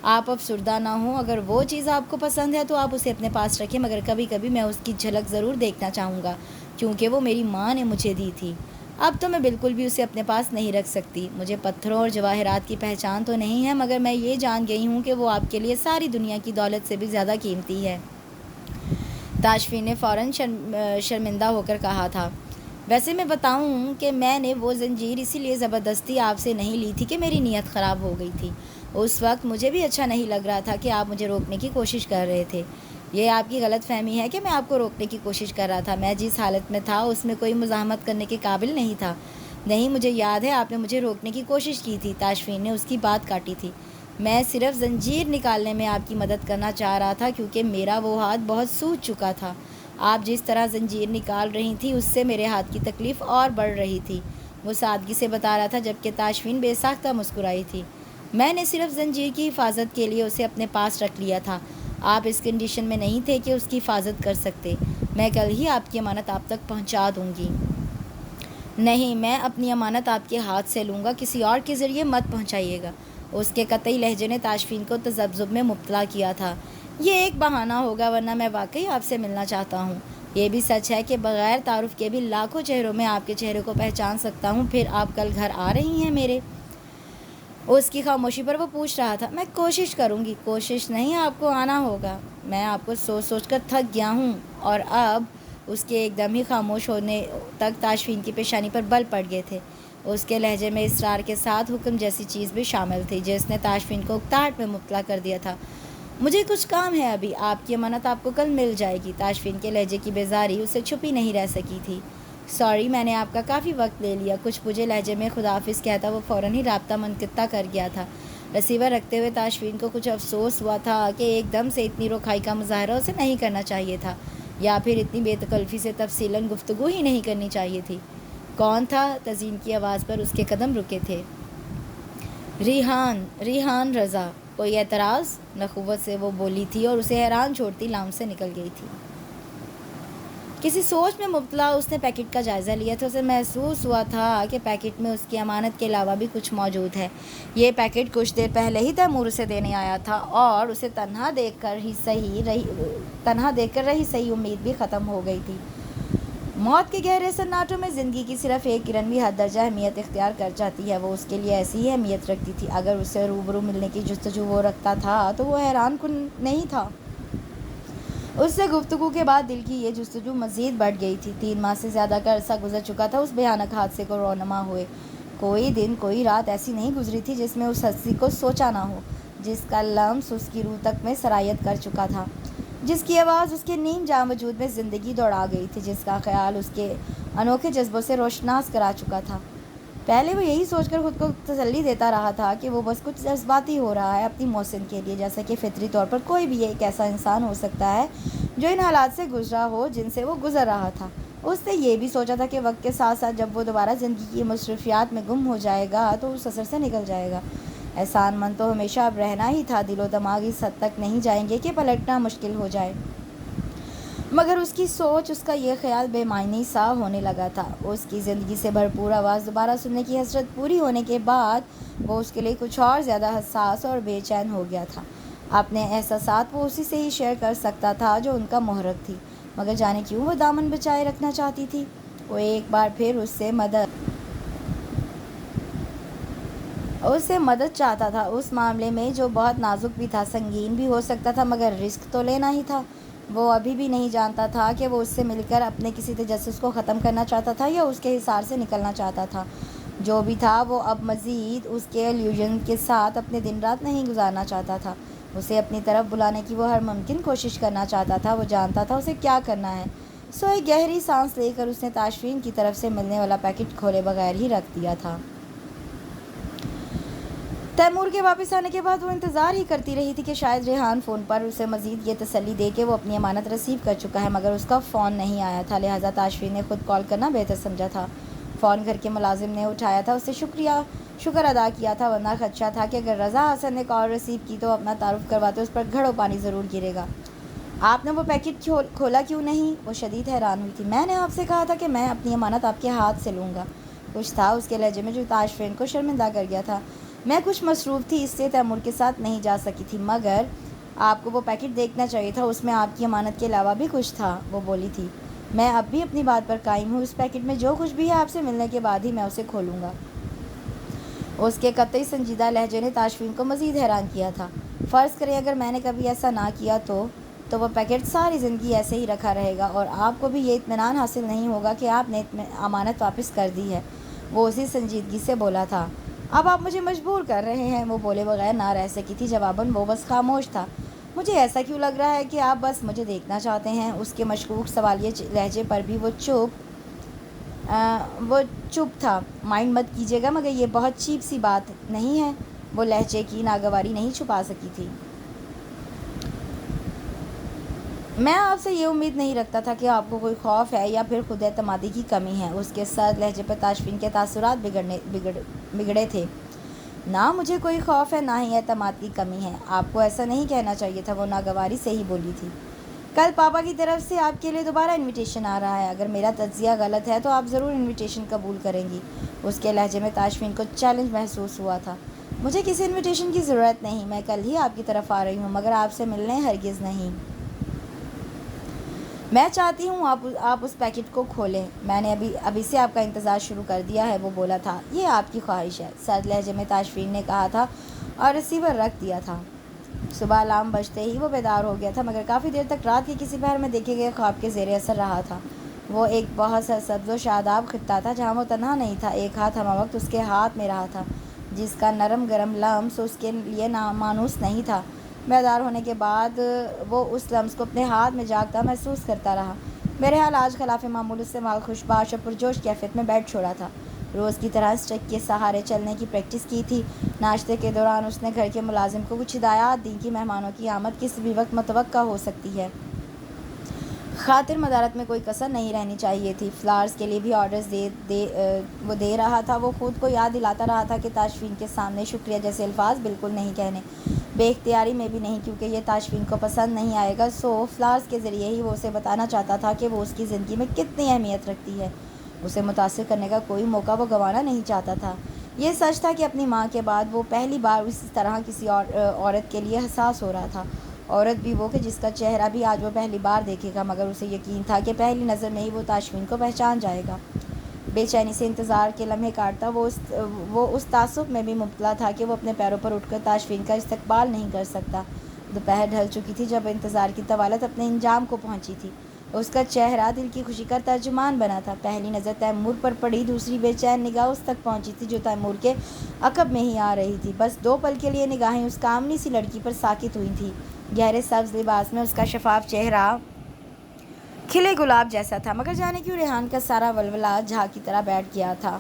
آپ افسردہ نہ ہوں، اگر وہ چیز آپ کو پسند ہے تو آپ اسے اپنے پاس رکھیں، مگر کبھی کبھی میں اس کی جھلک ضرور دیکھنا چاہوں گا، کیونکہ وہ میری ماں نے مجھے دی تھی۔ اب تو میں بالکل بھی اسے اپنے پاس نہیں رکھ سکتی۔ مجھے پتھروں اور جواہرات کی پہچان تو نہیں ہے، مگر میں یہ جان گئی ہوں کہ وہ آپ کے لیے ساری دنیا کی دولت سے بھی زیادہ قیمتی ہے۔ تاشفین نے فوراً شرمندہ ہو کر کہا تھا۔ ویسے میں بتاؤں کہ میں نے وہ زنجیر اسی لیے زبردستی آپ سے نہیں لی تھی کہ میری نیت خراب ہو گئی تھی۔ اس وقت مجھے بھی اچھا نہیں لگ رہا تھا کہ آپ مجھے روکنے کی کوشش کر رہے تھے۔ یہ آپ کی غلط فہمی ہے کہ میں آپ کو روکنے کی کوشش کر رہا تھا۔ میں جس حالت میں تھا اس میں کوئی مزاحمت کرنے کے قابل نہیں تھا۔ نہیں، مجھے یاد ہے آپ نے مجھے روکنے کی کوشش کی تھی۔ تاشفین نے اس کی بات کاٹی تھی۔ میں صرف زنجیر نکالنے میں آپ کی مدد کرنا چاہ رہا تھا کیونکہ میرا وہ ہاتھ بہت سوج چکا تھا۔ آپ جس طرح زنجیر نکال رہی تھیں اس سے میرے ہاتھ کی تکلیف اور بڑھ رہی تھی، وہ سادگی سے بتا رہا تھا، جبکہ تاشفین بے ساختہ مسکرائی تھی۔ میں نے صرف زنجیر کی حفاظت کے لیے اسے اپنے پاس رکھ لیا تھا۔ آپ اس کنڈیشن میں نہیں تھے کہ اس کی حفاظت کر سکتے۔ میں کل ہی آپ کی امانت آپ تک پہنچا دوں گی۔ نہیں، میں اپنی امانت آپ کے ہاتھ سے لوں گا، کسی اور کے ذریعے مت پہنچائیے گا۔ اس کے قطعی لہجے نے تاشفین کو تذبذب میں مبتلا کیا تھا۔ یہ ایک بہانہ ہوگا، ورنہ میں واقعی آپ سے ملنا چاہتا ہوں۔ یہ بھی سچ ہے کہ بغیر تعارف کے بھی لاکھوں چہروں میں آپ کے چہرے کو پہچان سکتا ہوں۔ پھر آپ کل گھر آ رہی ہیں میرے؟ اس کی خاموشی پر وہ پوچھ رہا تھا۔ میں کوشش کروں گی۔ کوشش نہیں، آپ کو آنا ہوگا۔ میں آپ کو سوچ سوچ کر تھک گیا ہوں۔ اور اب اس کے ایک دم ہی خاموش ہونے تک تاشفین کی پیشانی پر بل پڑ گئے تھے۔ اس کے لہجے میں اصرار کے ساتھ حکم جیسی چیز بھی شامل تھی جس نے تاشفین کو اکتاہٹ میں مبتلا کر دیا تھا۔ مجھے کچھ کام ہے ابھی، آپ کی امانت آپ کو کل مل جائے گی۔ تاشفین کے لہجے کی بیزاری اسے چھپی نہیں رہ سکی تھی۔ سوری، میں نے آپ کا کافی وقت لے لیا۔ کچھ پوجے لہجے میں خداحافظ کہتا وہ فوراً ہی رابطہ منقطع کر گیا تھا۔ رسیور رکھتے ہوئے تاشفین کو کچھ افسوس ہوا تھا کہ ایک دم سے اتنی رکھائی کا مظاہرہ اسے نہیں کرنا چاہیے تھا، یا پھر اتنی بے تکلفی سے تفصیلاً گفتگو ہی نہیں کرنی چاہیے تھی۔ کون تھا؟ تزئین کی آواز پر اس کے قدم رکے تھے۔ ریحان رضا۔ کوئی اعتراض؟ نخوت سے وہ بولی تھی اور اسے حیران چھوڑتی لاؤنج سے نکل گئی تھی۔ کسی سوچ میں مبتلا اس نے پیکٹ کا جائزہ لیا تھا۔ اسے محسوس ہوا تھا کہ پیکٹ میں اس کی امانت کے علاوہ بھی کچھ موجود ہے۔ یہ پیکٹ کچھ دیر پہلے ہی تیمور اسے دینے آیا تھا اور اسے تنہا دیکھ کر رہی صحیح امید بھی ختم ہو گئی تھی۔ موت کے گہرے سناٹوں میں زندگی کی صرف ایک کرن بھی حد درجہ اہمیت اختیار کر جاتی ہے۔ وہ اس کے لیے ایسی ہی اہمیت رکھتی تھی۔ اگر اس سے روبرو ملنے کی جستجو وہ رکھتا تھا تو وہ حیران کن نہیں تھا۔ اس سے گفتگو کے بعد دل کی یہ جستجو مزید بڑھ گئی تھی۔ 3 ماہ سے زیادہ کا عرصہ گزر چکا تھا اس بھیانک حادثے کو رونما ہوئے۔ کوئی دن، کوئی رات ایسی نہیں گزری تھی جس میں اس ہستی کو سوچا نہ ہو، جس کا لمس اس کی روح تک میں سرایت کر چکا تھا، جس کی آواز اس کے نیم جاں وجود میں زندگی دوڑا گئی تھی، جس کا خیال اس کے انوکھے جذبوں سے روشناس کرا چکا تھا۔ پہلے وہ یہی سوچ کر خود کو تسلی دیتا رہا تھا کہ وہ بس کچھ جذباتی ہو رہا ہے اپنی محسن کے لیے، جیسا کہ فطری طور پر کوئی بھی ایک ایسا انسان ہو سکتا ہے جو ان حالات سے گزرا ہو جن سے وہ گزر رہا تھا۔ اس نے یہ بھی سوچا تھا کہ وقت کے ساتھ ساتھ جب وہ دوبارہ زندگی کی مصروفیات میں گم ہو جائے گا تو اس اثر سے نکل جائے گا۔ احسان مند تو ہمیشہ اب رہنا ہی تھا، دل و دماغ اس حد تک نہیں جائیں گے کہ پلٹنا مشکل ہو جائے۔ مگر اس کی سوچ، اس کا یہ خیال بے معنی سا ہونے لگا تھا۔ اس کی زندگی سے بھرپور آواز دوبارہ سننے کی حسرت پوری ہونے کے بعد وہ اس کے لیے کچھ اور زیادہ حساس اور بے چین ہو گیا تھا۔ اپنے احساسات وہ اسی سے ہی شیئر کر سکتا تھا جو ان کا محرک تھی، مگر جانے کیوں وہ دامن بچائے رکھنا چاہتی تھی۔ وہ ایک بار پھر اس سے مدد چاہتا تھا اس معاملے میں جو بہت نازک بھی تھا، سنگین بھی ہو سکتا تھا، مگر رسک تو لینا ہی تھا۔ وہ ابھی بھی نہیں جانتا تھا کہ وہ اس سے مل کر اپنے کسی تجسس کو ختم کرنا چاہتا تھا یا اس کے حصار سے نکلنا چاہتا تھا۔ جو بھی تھا، وہ اب مزید اس کے الوژن کے ساتھ اپنے دن رات نہیں گزارنا چاہتا تھا۔ اسے اپنی طرف بلانے کی وہ ہر ممکن کوشش کرنا چاہتا تھا۔ وہ جانتا تھا اسے کیا کرنا ہے۔ سو ایک گہری سانس لے کر اس نے تاشفین کی طرف سے ملنے والا پیکٹ کھولے بغیر ہی رکھ دیا تھا۔ تیمور کے واپس آنے کے بعد وہ انتظار ہی کرتی رہی تھی کہ شاید ریحان فون پر اسے مزید یہ تسلی دے کہ وہ اپنی امانت ریسیو کر چکا ہے، مگر اس کا فون نہیں آیا تھا، لہٰذا تاشفین نے خود کال کرنا بہتر سمجھا تھا۔ فون گھر کے ملازم نے اٹھایا تھا، اس سے شکر ادا کیا تھا، ورنہ خدشہ تھا کہ اگر رضا حسن نے کال ریسیو کی تو اپنا تعارف کرواتے اس پر گھڑوں پانی ضرور گرے گا۔ آپ نے وہ پیکٹ کھولا کیوں نہیں؟ وہ شدید حیران ہوئی تھی۔ میں نے آپ سے کہا تھا کہ میں اپنی امانت آپ کے ہاتھ سے لوں گا۔ کچھ تھا اس کے لہجے میں جو تاشفین کو شرمندہ کر گیا تھا۔ میں کچھ مصروف تھی، اس لیے تیمور کے ساتھ نہیں جا سکی تھی، مگر آپ کو وہ پیکٹ دیکھنا چاہیے تھا، اس میں آپ کی امانت کے علاوہ بھی کچھ تھا، وہ بولی تھی۔ میں اب بھی اپنی بات پر قائم ہوں، اس پیکٹ میں جو کچھ بھی ہے آپ سے ملنے کے بعد ہی میں اسے کھولوں گا۔ اس کے قطعی سنجیدہ لہجے نے تاشفین کو مزید حیران کیا تھا۔ فرض کریں اگر میں نے کبھی ایسا نہ کیا تو تو وہ پیکٹ ساری زندگی ایسے ہی رکھا رہے گا اور آپ کو بھی یہ اطمینان حاصل نہیں ہوگا کہ آپ نے امانت واپس کر دی ہے۔ وہ اسی سنجیدگی سے بولا تھا۔ اب آپ مجھے مجبور کر رہے ہیں، وہ بولے بغیر نہ رہ سکی تھی۔ جواباً وہ بس خاموش تھا۔ مجھے ایسا کیوں لگ رہا ہے کہ آپ بس مجھے دیکھنا چاہتے ہیں؟ اس کے مشکوک سوالیہ لہجے پر بھی وہ چپ تھا۔ مائنڈ مت کیجیے گا مگر یہ بہت چیپ سی بات نہیں ہے؟ وہ لہجے کی ناگواری نہیں چھپا سکی تھی۔ میں آپ سے یہ امید نہیں رکھتا تھا کہ آپ کو کوئی خوف ہے یا پھر خود اعتمادی کی کمی ہے۔ اس کے سرد لہجے پر تاشفین کے تاثرات بگڑے تھے۔ نہ مجھے کوئی خوف ہے نہ ہی اعتماد کی کمی ہے۔ آپ کو ایسا نہیں کہنا چاہیے تھا، وہ ناگواری سے ہی بولی تھی۔ کل پاپا کی طرف سے آپ کے لیے دوبارہ انویٹیشن آ رہا ہے۔ اگر میرا تجزیہ غلط ہے تو آپ ضرور انویٹیشن قبول کریں گی۔ اس کے لہجے میں تاشفین کو چیلنج محسوس ہوا تھا۔ مجھے کسی انویٹیشن کی ضرورت نہیں، میں کل ہی آپ کی طرف آ رہی ہوں، مگر آپ سے ملنے ہرگز نہیں۔ میں چاہتی ہوں آپ اس پیکٹ کو کھولیں۔ میں نے ابھی سے آپ کا انتظار شروع کر دیا ہے، وہ بولا تھا۔ یہ آپ کی خواہش ہے، سرد لہجے میں تاشفین نے کہا تھا اور ریسیور رکھ دیا تھا۔ صبح الارم بجتے ہی وہ بیدار ہو گیا تھا، مگر کافی دیر تک رات کے کسی پہر میں دیکھے گئے خواب کے زیر اثر رہا تھا۔ وہ ایک بہت سبز و شاداب خطہ تھا جہاں وہ تنہا نہیں تھا۔ ایک ہاتھ ہمہ وقت اس کے ہاتھ میں رہا تھا، جس کا نرم گرم لمس اس کے لیے مانوس نہیں تھا۔ بیدار ہونے کے بعد وہ اس لمس کو اپنے ہاتھ میں جاگتا محسوس کرتا رہا۔ بہرحال آج خلاف معمول اس سے خوش باش اور پرجوش کیفیت میں بیٹھ چھوڑا تھا۔ روز کی طرح اسٹک کے سہارے چلنے کی پریکٹس کی تھی۔ ناشتے کے دوران اس نے گھر کے ملازم کو کچھ ہدایات دیں کہ مہمانوں کی آمد کسی بھی وقت متوقع ہو سکتی ہے۔ خاطر مدارت میں کوئی کسر نہیں رہنی چاہیے تھی۔ فلاورز کے لیے بھی آرڈرز وہ دے رہا تھا۔ وہ خود کو یاد دلاتا رہا تھا کہ تاشفین کے سامنے شکریہ جیسے الفاظ بالکل نہیں کہنے، بے اختیاری میں بھی نہیں، کیونکہ یہ تاشفین کو پسند نہیں آئے گا۔ فلاورز کے ذریعے ہی وہ اسے بتانا چاہتا تھا کہ وہ اس کی زندگی میں کتنی اہمیت رکھتی ہے۔ اسے متاثر کرنے کا کوئی موقع وہ گنوانا نہیں چاہتا تھا۔ یہ سچ تھا کہ اپنی ماں کے بعد وہ پہلی بار اس طرح کسی عورت کے لیے حساس ہو رہا تھا۔ عورت بھی وہ کہ جس کا چہرہ بھی آج وہ پہلی بار دیکھے گا، مگر اسے یقین تھا کہ پہلی نظر میں ہی وہ تاشفین کو پہچان جائے گا۔ بے چینی سے انتظار کے لمحے کاٹتا وہ اس تعصب میں بھی مبتلا تھا کہ وہ اپنے پیروں پر اٹھ کر تاشفین کا استقبال نہیں کر سکتا۔ دوپہر ڈھل چکی تھی جب انتظار کی طوالت اپنے انجام کو پہنچی تھی۔ اس کا چہرہ دل کی خوشی کا ترجمان بنا تھا۔ پہلی نظر تیمور پر پڑی، دوسری بے چین نگاہ اس تک پہنچی تھی جو تیمور کے عقب میں ہی آ رہی تھی۔ بس 2 پل کے لیے نگاہیں اس کامنی سی لڑکی پر ساکت ہوئی تھیں۔ گہرے سبز لباس میں اس کا شفاف چہرہ کھلے گلاب جیسا تھا، مگر جانے کیوں ریحان کا سارا ولولہ جھاگ کی طرح بیٹھ گیا تھا،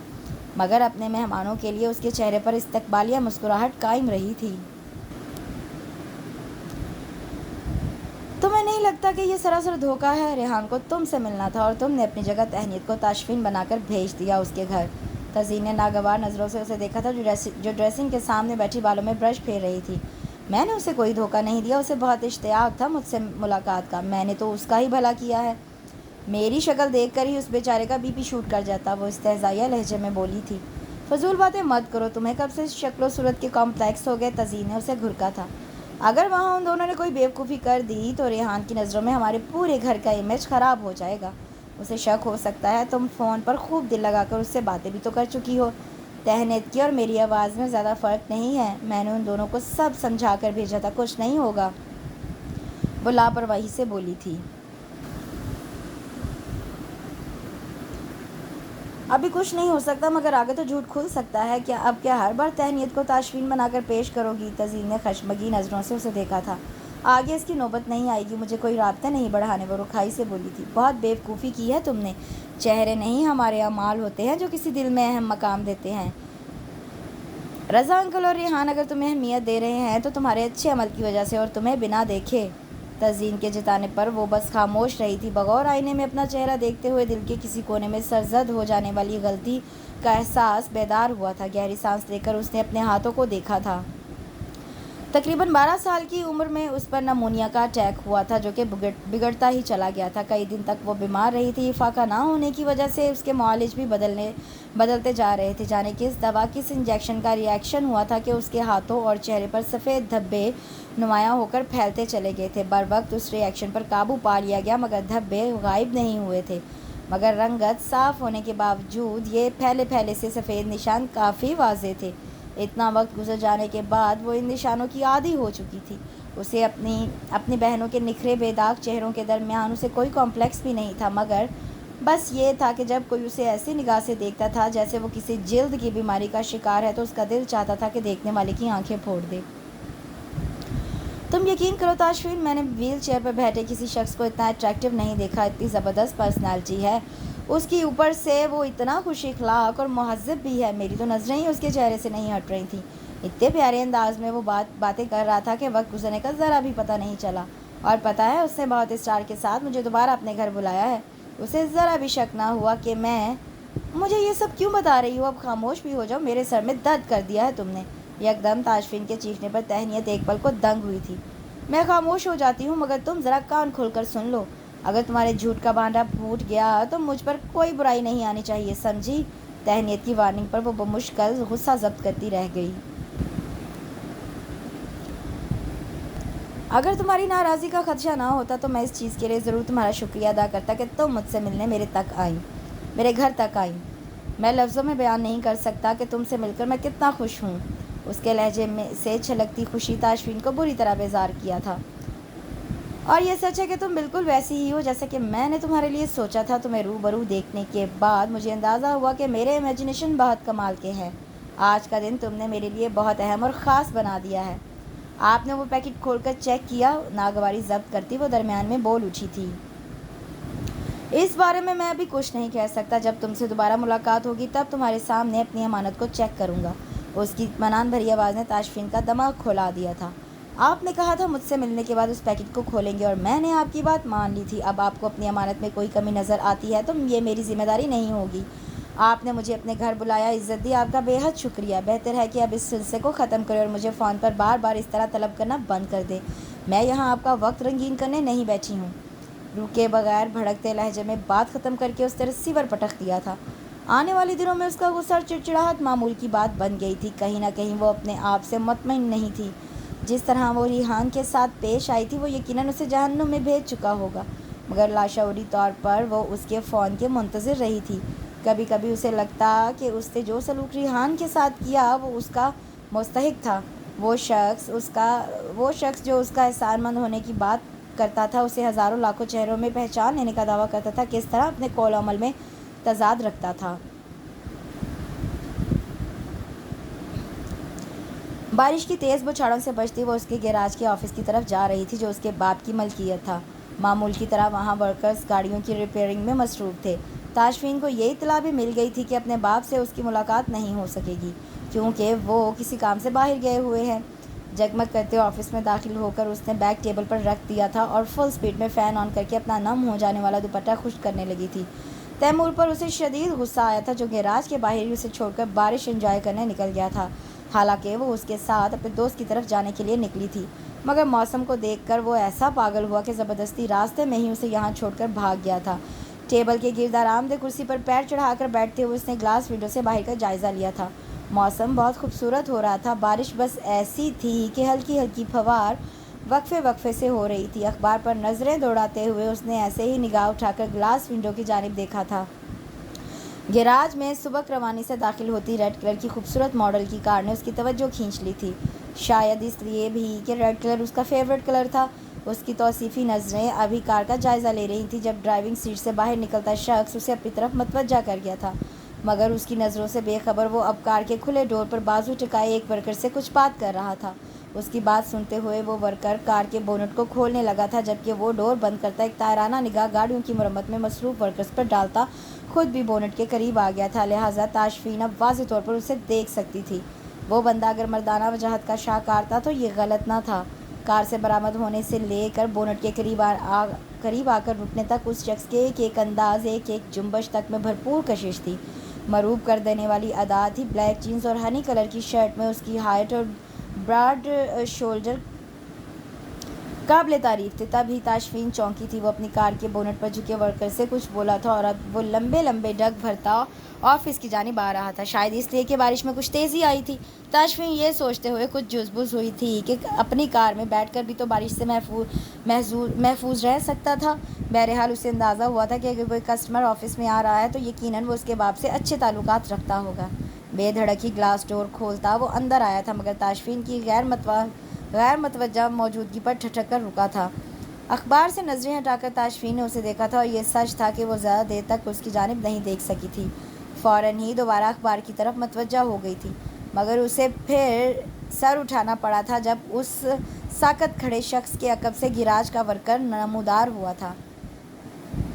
مگر اپنے مہمانوں کے لیے اس کے چہرے پر استقبالیہ مسکراہٹ قائم رہی تھی۔ تمہیں نہیں لگتا کہ یہ سراسر دھوکہ ہے؟ ریحان کو تم سے ملنا تھا اور تم نے اپنی جگہ تہنیت کو تاشفین بنا کر بھیج دیا اس کے گھر۔ تزئین نے ناگوار نظروں سے اسے دیکھا تھا جو ڈریسنگ کے سامنے بیٹھی بالوں میں برش پھیر رہی تھی۔ میں نے اسے کوئی دھوکہ نہیں دیا، اسے بہت اشتیاق تھا مجھ سے ملاقات کا، میں نے تو اس کا ہی بھلا کیا ہے۔ میری شکل دیکھ کر ہی اس بیچارے کا BP شوٹ کر جاتا، وہ استہزائیہ لہجے میں بولی تھی۔ فضول باتیں مت کرو، تمہیں کب سے شکل و صورت کے کمپلیکس ہو گئے؟ تزئین نے اسے گھرکا تھا۔ اگر وہاں ان دونوں نے کوئی بیوقوفی کر دی تو ریحان کی نظروں میں ہمارے پورے گھر کا امیج خراب ہو جائے گا۔ اسے شک ہو سکتا ہے تم فون پر خوب دل لگا کر اس سے باتیں بھی تو کر چکی ہو۔ تہنیت کی اور میری آواز میں زیادہ فرق نہیں ہے، میں نے ان دونوں کو سب سمجھا کر بھیجا تھا، کچھ نہیں ہوگا، وہ لاپرواہی سے بولی تھی۔ ابھی کچھ نہیں ہو سکتا مگر آگے تو جھوٹ کھل سکتا ہے۔ اب کیا ہر بار تہنیت کو تاشفین بنا کر پیش کرو گی؟ تزئین نے خشمگین نظروں سے اسے دیکھا تھا۔ آگے اس کی نوبت نہیں آئے گی، مجھے کوئی رابطے نہیں بڑھانے، وہ رکھائی سے بولی تھی۔ بہت بیوقوفی کی ہے تم نے، چہرے نہیں ہمارے اعمال ہوتے ہیں جو کسی دل میں اہم مقام دیتے ہیں۔ رضا انکل اور ریحان اگر تمہیں اہمیت دے رہے ہیں تو تمہارے اچھے عمل کی وجہ سے اور تمہیں بنا دیکھے۔ تزئین کے جتانے پر وہ بس خاموش رہی تھی، بغور آئینے میں اپنا چہرہ دیکھتے ہوئے دل کے کسی کونے میں سرزد ہو جانے والی غلطی کا احساس بیدار ہوا تھا۔ گہری سانس لے کر اس نے اپنے ہاتھوں کو دیکھا تھا۔ تقریباً 12 سال کی عمر میں اس پر نمونیا کا اٹیک ہوا تھا جو کہ بگڑتا ہی چلا گیا تھا۔ کئی دن تک وہ بیمار رہی تھی، افاقہ نہ ہونے کی وجہ سے اس کے معالج بھی بدلتے جا رہے تھے۔ جانے کس دوا کس انجیکشن کا ری ایکشن ہوا تھا کہ اس کے ہاتھوں اور چہرے پر سفید دھبے نمایاں ہو کر پھیلتے چلے گئے تھے۔ بروقت اس ری ایکشن پر قابو پا لیا گیا مگر دھبے غائب نہیں ہوئے تھے، مگر رنگت صاف ہونے کے باوجود یہ پھیلے سے سفید نشان کافی واضح تھے۔ اتنا وقت گزر جانے کے بعد وہ ان نشانوں کی عادی ہو چکی تھی۔ اسے اپنی بہنوں کے نکھرے بے داغ چہروں کے درمیان اسے کوئی کمپلیکس بھی نہیں تھا، مگر بس یہ تھا کہ جب کوئی اسے ایسی نگاہ سے دیکھتا تھا جیسے وہ کسی جلد کی بیماری کا شکار ہے تو اس کا دل چاہتا تھا کہ دیکھنے والے کی آنکھیں پھوڑ دے۔ تم یقین کرو تاشفین، میں نے ویل چیئر پر بیٹھے کسی شخص کو اتنا اٹریکٹیو نہیں دیکھا۔ اتنی زبردست پرسنالٹی ہے اس کی، اوپر سے وہ اتنا خوش اخلاق اور مہذب بھی ہے۔ میری تو نظریں ہی اس کے چہرے سے نہیں ہٹ رہی تھیں۔ اتنے پیارے انداز میں وہ باتیں کر رہا تھا کہ وقت گزرنے کا ذرا بھی پتہ نہیں چلا۔ اور پتہ ہے اس نے بہت اصرار کے ساتھ مجھے دوبارہ اپنے گھر بلایا ہے۔ اسے ذرا بھی شک نہ ہوا کہ مجھے یہ سب کیوں بتا رہی ہو، اب خاموش بھی ہو جاؤ، میرے سر میں درد کر دیا ہے تم نے۔ یکدم تاشفین کے چیخنے پر تہنیت ایک پل کو دنگ ہوئی تھی۔ میں خاموش ہو جاتی ہوں، مگر تم ذرا کان کھول کر سن لو۔ اگر تمہارے جھوٹ کا بانڈا پھوٹ گیا تو مجھ پر کوئی برائی نہیں آنی چاہیے، سمجھی؟ تہنیت کی وارننگ پر وہ بمشکل غصہ ضبط کرتی رہ گئی۔ اگر تمہاری ناراضی کا خدشہ نہ ہوتا تو میں اس چیز کے لیے ضرور تمہارا شکریہ ادا کرتا کہ تم مجھ سے ملنے میرے گھر تک آئیں۔ میں لفظوں میں بیان نہیں کر سکتا کہ تم سے مل کر میں کتنا خوش ہوں۔ اس کے لہجے میں سے چھلکتی خوشی تاشفین کو بری طرح بیزار کیا تھا۔ اور یہ سچ ہے کہ تم بالکل ویسی ہی ہو جیسا کہ میں نے تمہارے لیے سوچا تھا۔ تمہیں روبرو دیکھنے کے بعد مجھے اندازہ ہوا کہ میرے امیجنیشن بہت کمال کے ہیں۔ آج کا دن تم نے میرے لیے بہت اہم اور خاص بنا دیا ہے۔ آپ نے وہ پیکٹ کھول کر چیک کیا؟ ناگواری ضبط کرتی وہ درمیان میں بول اٹھی تھی۔ اس بارے میں ابھی کچھ نہیں کہہ سکتا۔ جب تم سے دوبارہ ملاقات ہوگی تب تمہارے سامنے اپنی امانت کو چیک کروں گا۔ اس کی اطمینان بھری آواز نے تاشفین کا دماغ کھولا دیا تھا۔ آپ نے کہا تھا مجھ سے ملنے کے بعد اس پیکٹ کو کھولیں گے اور میں نے آپ کی بات مان لی تھی۔ اب آپ کو اپنی امانت میں کوئی کمی نظر آتی ہے تو یہ میری ذمہ داری نہیں ہوگی۔ آپ نے مجھے اپنے گھر بلایا، عزت دی، آپ کا بے حد شکریہ۔ بہتر ہے کہ اب اس سلسلے کو ختم کریں اور مجھے فون پر بار بار اس طرح طلب کرنا بند کر دیں۔ میں یہاں آپ کا وقت رنگین کرنے نہیں بیٹھی ہوں۔ رکے بغیر بھڑکتے لہجے میں بات ختم کر کے اس نے ریسیور پٹخ دیا تھا۔ آنے والے دنوں میں اس کا غصہ اور چڑچڑاہٹ معمول کی بات بن گئی تھی۔ کہیں نہ کہیں وہ اپنے آپ سے مطمئن نہیں تھی۔ جس طرح وہ ریحان کے ساتھ پیش آئی تھی وہ یقیناً اسے جہنم میں بھیج چکا ہوگا، مگر لاشعوری طور پر وہ اس کے فون کے منتظر رہی تھی۔ کبھی کبھی اسے لگتا کہ اس نے جو سلوک ریحان کے ساتھ کیا وہ اس کا مستحق تھا۔ وہ شخص جو اس کا احسان مند ہونے کی بات کرتا تھا، اسے ہزاروں لاکھوں چہروں میں پہچان لینے کا دعویٰ کرتا تھا، کس طرح اپنے قول و عمل میں تضاد رکھتا تھا۔ بارش کی تیز بچھاڑوں سے بچتی وہ اس کے گیراج کے آفس کی طرف جا رہی تھی جو اس کے باپ کی ملکیت تھا۔ معمول کی طرح وہاں ورکرز گاڑیوں کی ریپیئرنگ میں مصروف تھے۔ تاشفین کو یہ اطلاع بھی مل گئی تھی کہ اپنے باپ سے اس کی ملاقات نہیں ہو سکے گی کیونکہ وہ کسی کام سے باہر گئے ہوئے ہیں۔ جگمگ کرتے آفس میں داخل ہو کر اس نے بیگ ٹیبل پر رکھ دیا تھا اور فل سپیڈ میں فین آن کر کے اپنا نم ہو جانے والا دوپٹہ خشک کرنے لگی تھی۔ تیمور پر اسے شدید غصہ آیا تھا جو گیراج کے باہر ہی اسے چھوڑ کر بارش انجوائے کرنے نکل گیا تھا، حالانکہ وہ اس کے ساتھ اپنے دوست کی طرف جانے کے لیے نکلی تھی، مگر موسم کو دیکھ کر وہ ایسا پاگل ہوا کہ زبردستی راستے میں ہی اسے یہاں چھوڑ کر بھاگ گیا تھا۔ ٹیبل کے گرد آرام دہ کرسی پر پیر چڑھا کر بیٹھتے ہوئے اس نے گلاس ونڈو سے باہر کا جائزہ لیا تھا۔ موسم بہت خوبصورت ہو رہا تھا، بارش بس ایسی تھی کہ ہلکی ہلکی پھوار وقفے سے ہو رہی تھی۔ اخبار پر نظریں دوڑاتے ہوئے اس نے ایسے ہی نگاہ اٹھا کر گلاس ونڈو کی جانب دیکھا تھا۔ گیراج میں سبک روانی سے داخل ہوتی ریڈ کلر کی خوبصورت ماڈل کی کار نے اس کی توجہ کھینچ لی تھی، شاید اس لیے بھی کہ ریڈ کلر اس کا فیورٹ کلر تھا۔ اس کی توصیفی نظریں ابھی کار کا جائزہ لے رہی تھیں جب ڈرائیونگ سیٹ سے باہر نکلتا شخص اسے اپنی طرف متوجہ کر گیا تھا، مگر اس کی نظروں سے بے خبر وہ اب کار کے کھلے ڈور پر بازو ٹکائے ایک ورکر سے کچھ بات کر رہا تھا۔ اس کی بات سنتے ہوئے وہ ورکر کار کے بونٹ کو کھولنے لگا تھا جبکہ وہ ڈور بند کرتا ایک طائرانہ نگاہ گاڑیوں کی مرمت میں مصروف ورکرز پر ڈالتا خود بھی بونٹ کے قریب آ گیا تھا، لہٰذا تاشفین اب واضح طور پر اسے دیکھ سکتی تھی۔ وہ بندہ اگر مردانہ وجاہت کا شاہکار تھا تو یہ غلط نہ تھا۔ کار سے برآمد ہونے سے لے کر بونٹ کے قریب آ کر رکنے تک اس شخص کے ایک ایک انداز، ایک ایک جنبش تک میں بھرپور کشش تھی۔ مروب کر دینے والی ادا تھی۔ بلیک جینز اور ہنی کلر کی شرٹ میں اس کی ہائٹ اور براڈ شولڈر قابل تعریف تھے۔ تب ہی تاشفین چونکی تھی۔ وہ اپنی کار کے بونٹ پر جھکے ورکر سے کچھ بولا تھا اور اب وہ لمبے لمبے ڈگ بھرتا آفس کی جانب آ رہا تھا، شاید اس لیے کہ بارش میں کچھ تیزی آئی تھی۔ تاشفین یہ سوچتے ہوئے کچھ جزبز ہوئی تھی کہ اپنی کار میں بیٹھ کر بھی تو بارش سے محفوظ رہ سکتا تھا۔ بہرحال اسے اندازہ ہوا تھا کہ اگر کوئی کسٹمر آفس میں آ رہا ہے تو یقیناً وہ اس کے باپ سے اچھے تعلقات رکھتا ہوگا۔ بے دھڑک ہی گلاس ڈور کھولتا وہ اندر آیا تھا، مگر تاشفین کی غیر متوجہ موجودگی پر ٹھٹک کر رکا تھا۔ اخبار سے نظریں ہٹا کر تاشفین نے اسے دیکھا تھا، اور یہ سچ تھا کہ وہ زیادہ دیر تک اس کی جانب نہیں دیکھ سکی تھی۔ فوراً ہی دوبارہ اخبار کی طرف متوجہ ہو گئی تھی، مگر اسے پھر سر اٹھانا پڑا تھا جب اس ساکت کھڑے شخص کے عقب سے گیراج کا ورکر نمودار ہوا تھا۔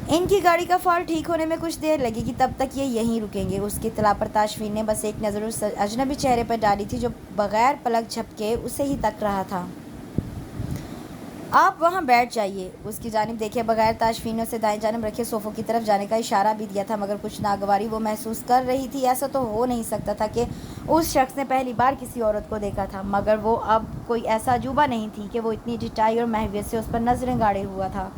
ان کی گاڑی کا فالٹ ٹھیک ہونے میں کچھ دیر لگے گی، تب تک یہ یہیں رکیں گے۔ اس کی اطلاع پر تاشفین نے بس ایک نظر اس اجنبی چہرے پر ڈالی تھی جو بغیر پلک جھپکے اسے ہی تک رہا تھا۔ آپ وہاں بیٹھ جائیے۔ اس کی جانب دیکھے بغیر تاشفین نے اسے دائیں جانب رکھے صوفوں کی طرف جانے کا اشارہ بھی دیا تھا، مگر کچھ ناگواری وہ محسوس کر رہی تھی۔ ایسا تو ہو نہیں سکتا تھا کہ اس شخص نے پہلی بار کسی عورت کو دیکھا تھا، مگر وہ اب کوئی ایسا عجوبہ نہیں تھی کہ وہ اتنی ڈٹائی اور محویت سے اس پر نظریں گاڑے ہوا تھا۔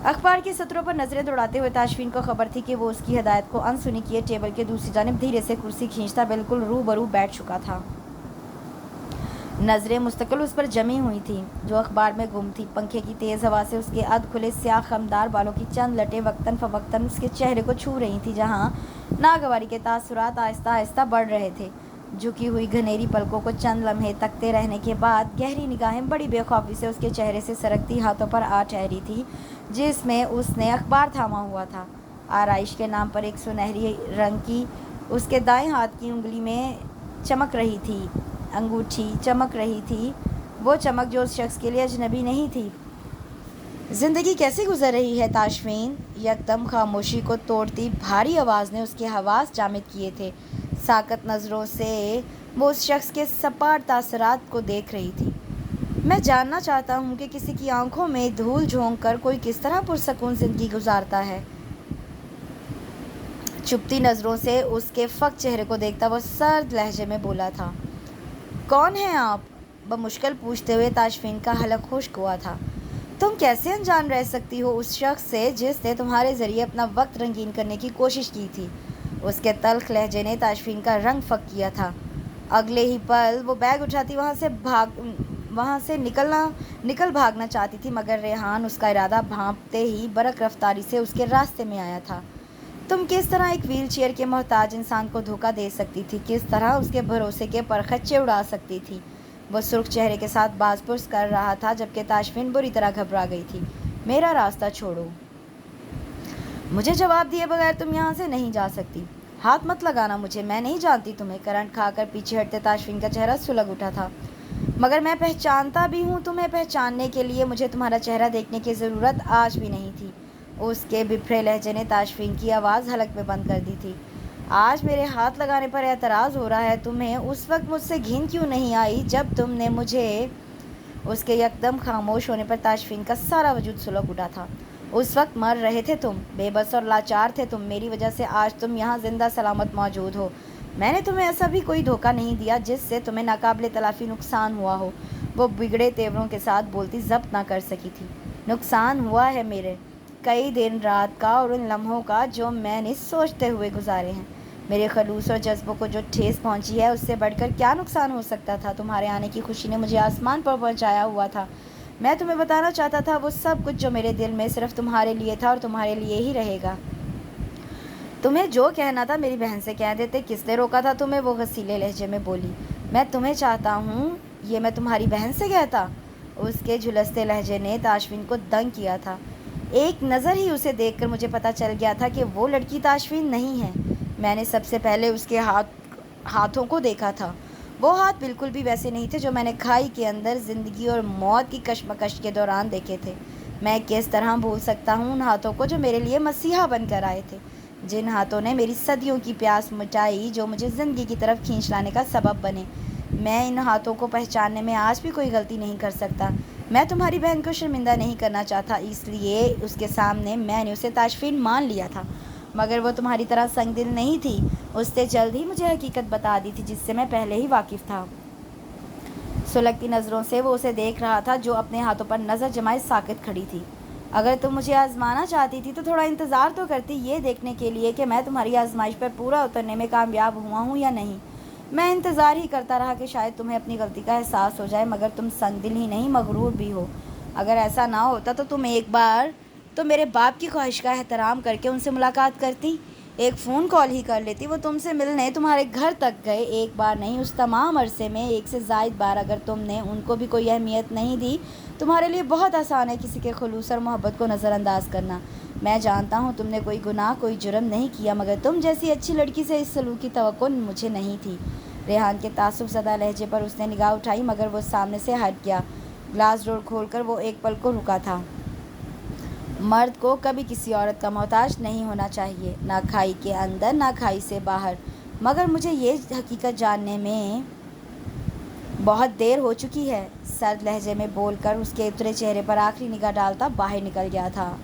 اخبار کے سطروں پر نظریں دوڑاتے ہوئے تاشفین کو خبر تھی کہ وہ اس کی ہدایت کو انسنی کیے ٹیبل کے دوسری جانب دھیرے سے کرسی کھینچتا بالکل روبرو بیٹھ چکا تھا۔ نظریں مستقل اس پر جمی ہوئی تھیں جو اخبار میں گم تھی۔ پنکھے کی تیز ہوا سے اس کے ادھ کھلے سیاہ خمدار بالوں کی چند لٹیں وقتاً فوقتاً اس کے چہرے کو چھو رہی تھیں، جہاں ناگواری کے تاثرات آہستہ آہستہ بڑھ رہے تھے۔ جھکی ہوئی گھنیری پلکوں کو چند لمحے تکتے رہنے کے بعد گہری نگاہیں بڑی بے خوفی سے اس کے چہرے سے سرکتی ہاتھوں پر آ ٹھہری تھی جس میں اس نے اخبار تھاما ہوا تھا۔ آرائش کے نام پر ایک سنہری رنگ کی اس کے دائیں ہاتھ کی انگلی میں چمک رہی تھی، انگوٹھی چمک رہی تھی، وہ چمک جو اس شخص کے لیے اجنبی نہیں تھی۔ زندگی کیسے گزر رہی ہے تاشفین؟ یکدم خاموشی کو توڑتی بھاری آواز نے اس کے حواس جامد کیے تھے۔ ساکت نظروں سے وہ اس شخص کے سپاٹ تاثرات کو دیکھ رہی تھی۔ میں جاننا چاہتا ہوں کہ کسی کی آنکھوں میں دھول جھونک کر کوئی کس طرح پرسکون زندگی گزارتا ہے۔ چپتی نظروں سے اس کے فق چہرے کو دیکھتا وہ سرد لہجے میں بولا تھا۔ کون ہیں آپ؟ بمشکل پوچھتے ہوئے تاشفین کا حلق خشک ہوا تھا۔ تم کیسے انجان رہ سکتی ہو اس شخص سے جس نے تمہارے ذریعے اپنا وقت رنگین کرنے کی کوشش کی تھی؟ اس کے تلخ لہجے نے تاشفین کا رنگ فق کیا تھا۔ اگلے ہی پل وہ بیگ اٹھاتی وہاں سے نکل بھاگنا چاہتی تھی، مگر ریحان اس کا ارادہ بھانپتے ہی برق رفتاری سے اس کے راستے میں آیا تھا۔ تم کس طرح ایک ویل چیئر کے محتاج انسان کو دھوکہ دے سکتی تھی؟ کس طرح اس کے بھروسے کے پرخچے اڑا سکتی تھی؟ وہ سرخ چہرے کے ساتھ باز پرس کر رہا تھا جبکہ تاشفین بری طرح گھبرا گئی تھی۔ میرا راستہ چھوڑو۔ مجھے جواب دیے بغیر تم یہاں سے نہیں جا سکتی۔ ہاتھ مت لگانا مجھے، میں نہیں جانتی تمہیں۔ کرنٹ کھا کر پیچھے ہٹتے تاشفین کا چہرہ سلگ اٹھا تھا۔ مگر میں پہچانتا بھی ہوں تمہیں۔ پہچاننے کے لیے مجھے تمہارا چہرہ دیکھنے کی ضرورت آج بھی نہیں تھی۔ اس کے بپھرے لہجے نے تاشفین کی آواز حلق میں بند کر دی تھی۔ آج میرے ہاتھ لگانے پر اعتراض ہو رہا ہے تمہیں؟ اس وقت مجھ سے گھن کیوں نہیں آئی جب تم نے مجھے؟ اس کے یکدم خاموش ہونے پر تاشفین کا سارا وجود سلگ اٹھا تھا۔ اس وقت مر رہے تھے تم، بے بس اور لاچار تھے تم۔ میری وجہ سے آج تم یہاں زندہ سلامت موجود ہو۔ میں نے تمہیں ایسا بھی کوئی دھوکہ نہیں دیا جس سے تمہیں ناقابل تلافی نقصان ہوا ہو۔ وہ بگڑے تیوروں کے ساتھ بولتی ضبط نہ کر سکی تھی۔ نقصان ہوا ہے میرے کئی دن رات کا، اور ان لمحوں کا جو میں نے سوچتے ہوئے گزارے ہیں۔ میرے خلوص اور جذبوں کو جو ٹھیس پہنچی ہے، اس سے بڑھ کر کیا نقصان ہو سکتا تھا؟ تمہارے آنے کی خوشی نے مجھے آسمان پر پہنچایا ہوا تھا۔ میں تمہیں بتانا چاہتا تھا وہ سب کچھ جو میرے دل میں صرف تمہارے لیے تھا اور تمہارے لیے ہی رہے گا۔ تمہیں جو کہنا تھا میری بہن سے کہہ دیتے۔ کس نے روکا تھا تمہیں؟ وہ غصیلے لہجے میں بولی۔ میں تمہیں چاہتا ہوں یہ میں تمہاری بہن سے کہتا؟ اس کے جھلستے لہجے نے تاشفین کو دنگ کیا تھا۔ ایک نظر ہی اسے دیکھ کر مجھے پتہ چل گیا تھا کہ وہ لڑکی تاشفین نہیں ہے۔ میں نے سب سے پہلے اس کے ہاتھوں کو دیکھا تھا۔ وہ ہاتھ بالکل بھی ویسے نہیں تھے جو میں نے کھائی کے اندر زندگی اور موت کی کشمکش کے دوران دیکھے تھے۔ میں کس طرح بھول سکتا ہوں ان ہاتھوں کو جو میرے لیے مسیحا بن کر آئے تھے، جن ہاتھوں نے میری صدیوں کی پیاس مٹائی، جو مجھے زندگی کی طرف کھینچ لانے کا سبب بنے۔ میں ان ہاتھوں کو پہچاننے میں آج بھی کوئی غلطی نہیں کر سکتا۔ میں تمہاری بہن کو شرمندہ نہیں کرنا چاہتا، اس لیے اس کے سامنے میں نے اسے تاشفین مان لیا تھا، مگر وہ تمہاری طرح سنگ دل نہیں تھی۔ اس نے جلد ہی مجھے حقیقت بتا دی تھی جس سے میں پہلے ہی واقف تھا۔ سلگتی نظروں سے وہ اسے دیکھ رہا تھا جو اپنے ہاتھوں پر نظر جمائے ساکت کھڑی تھی۔ اگر تم مجھے آزمانا چاہتی تھی تو تھوڑا انتظار تو کرتی، یہ دیکھنے کے لیے کہ میں تمہاری آزمائش پر پورا اترنے میں کامیاب ہوا ہوں یا نہیں۔ میں انتظار ہی کرتا رہا کہ شاید تمہیں اپنی غلطی کا احساس ہو جائے، مگر تم سنگ دل ہی نہیں مغرور بھی ہو۔ اگر ایسا نہ ہوتا تو تم ایک بار تو میرے باپ کی خواہش کا احترام کر کے ان سے ملاقات کرتی۔ ایک فون کال ہی کر لیتی، وہ تم سے ملنے تمہارے گھر تک گئے، ایک بار نہیں، اس تمام عرصے میں 1 سے زائد بار۔ اگر تم نے ان کو بھی کوئی اہمیت نہیں دی، تمہارے لیے بہت آسان ہے کسی کے خلوص اور محبت کو نظر انداز کرنا۔ میں جانتا ہوں تم نے کوئی گناہ، کوئی جرم نہیں کیا، مگر تم جیسی اچھی لڑکی سے اس سلوک کی توقع مجھے نہیں تھی۔ ریحان کے تعصب زدہ لہجے پر اس نے نگاہ اٹھائی، مگر وہ سامنے سے ہٹ گیا۔ گلاس ڈور کھول کر وہ ایک پل کو رکا تھا۔ مرد کو کبھی کسی عورت کا محتاج نہیں ہونا چاہیے، نہ کھائی کے اندر نہ کھائی سے باہر، مگر مجھے یہ حقیقت جاننے میں بہت دیر ہو چکی ہے، سرد لہجے میں بول کر اس کے اترے چہرے پر آخری نگاہ ڈالتا باہر نکل گیا تھا۔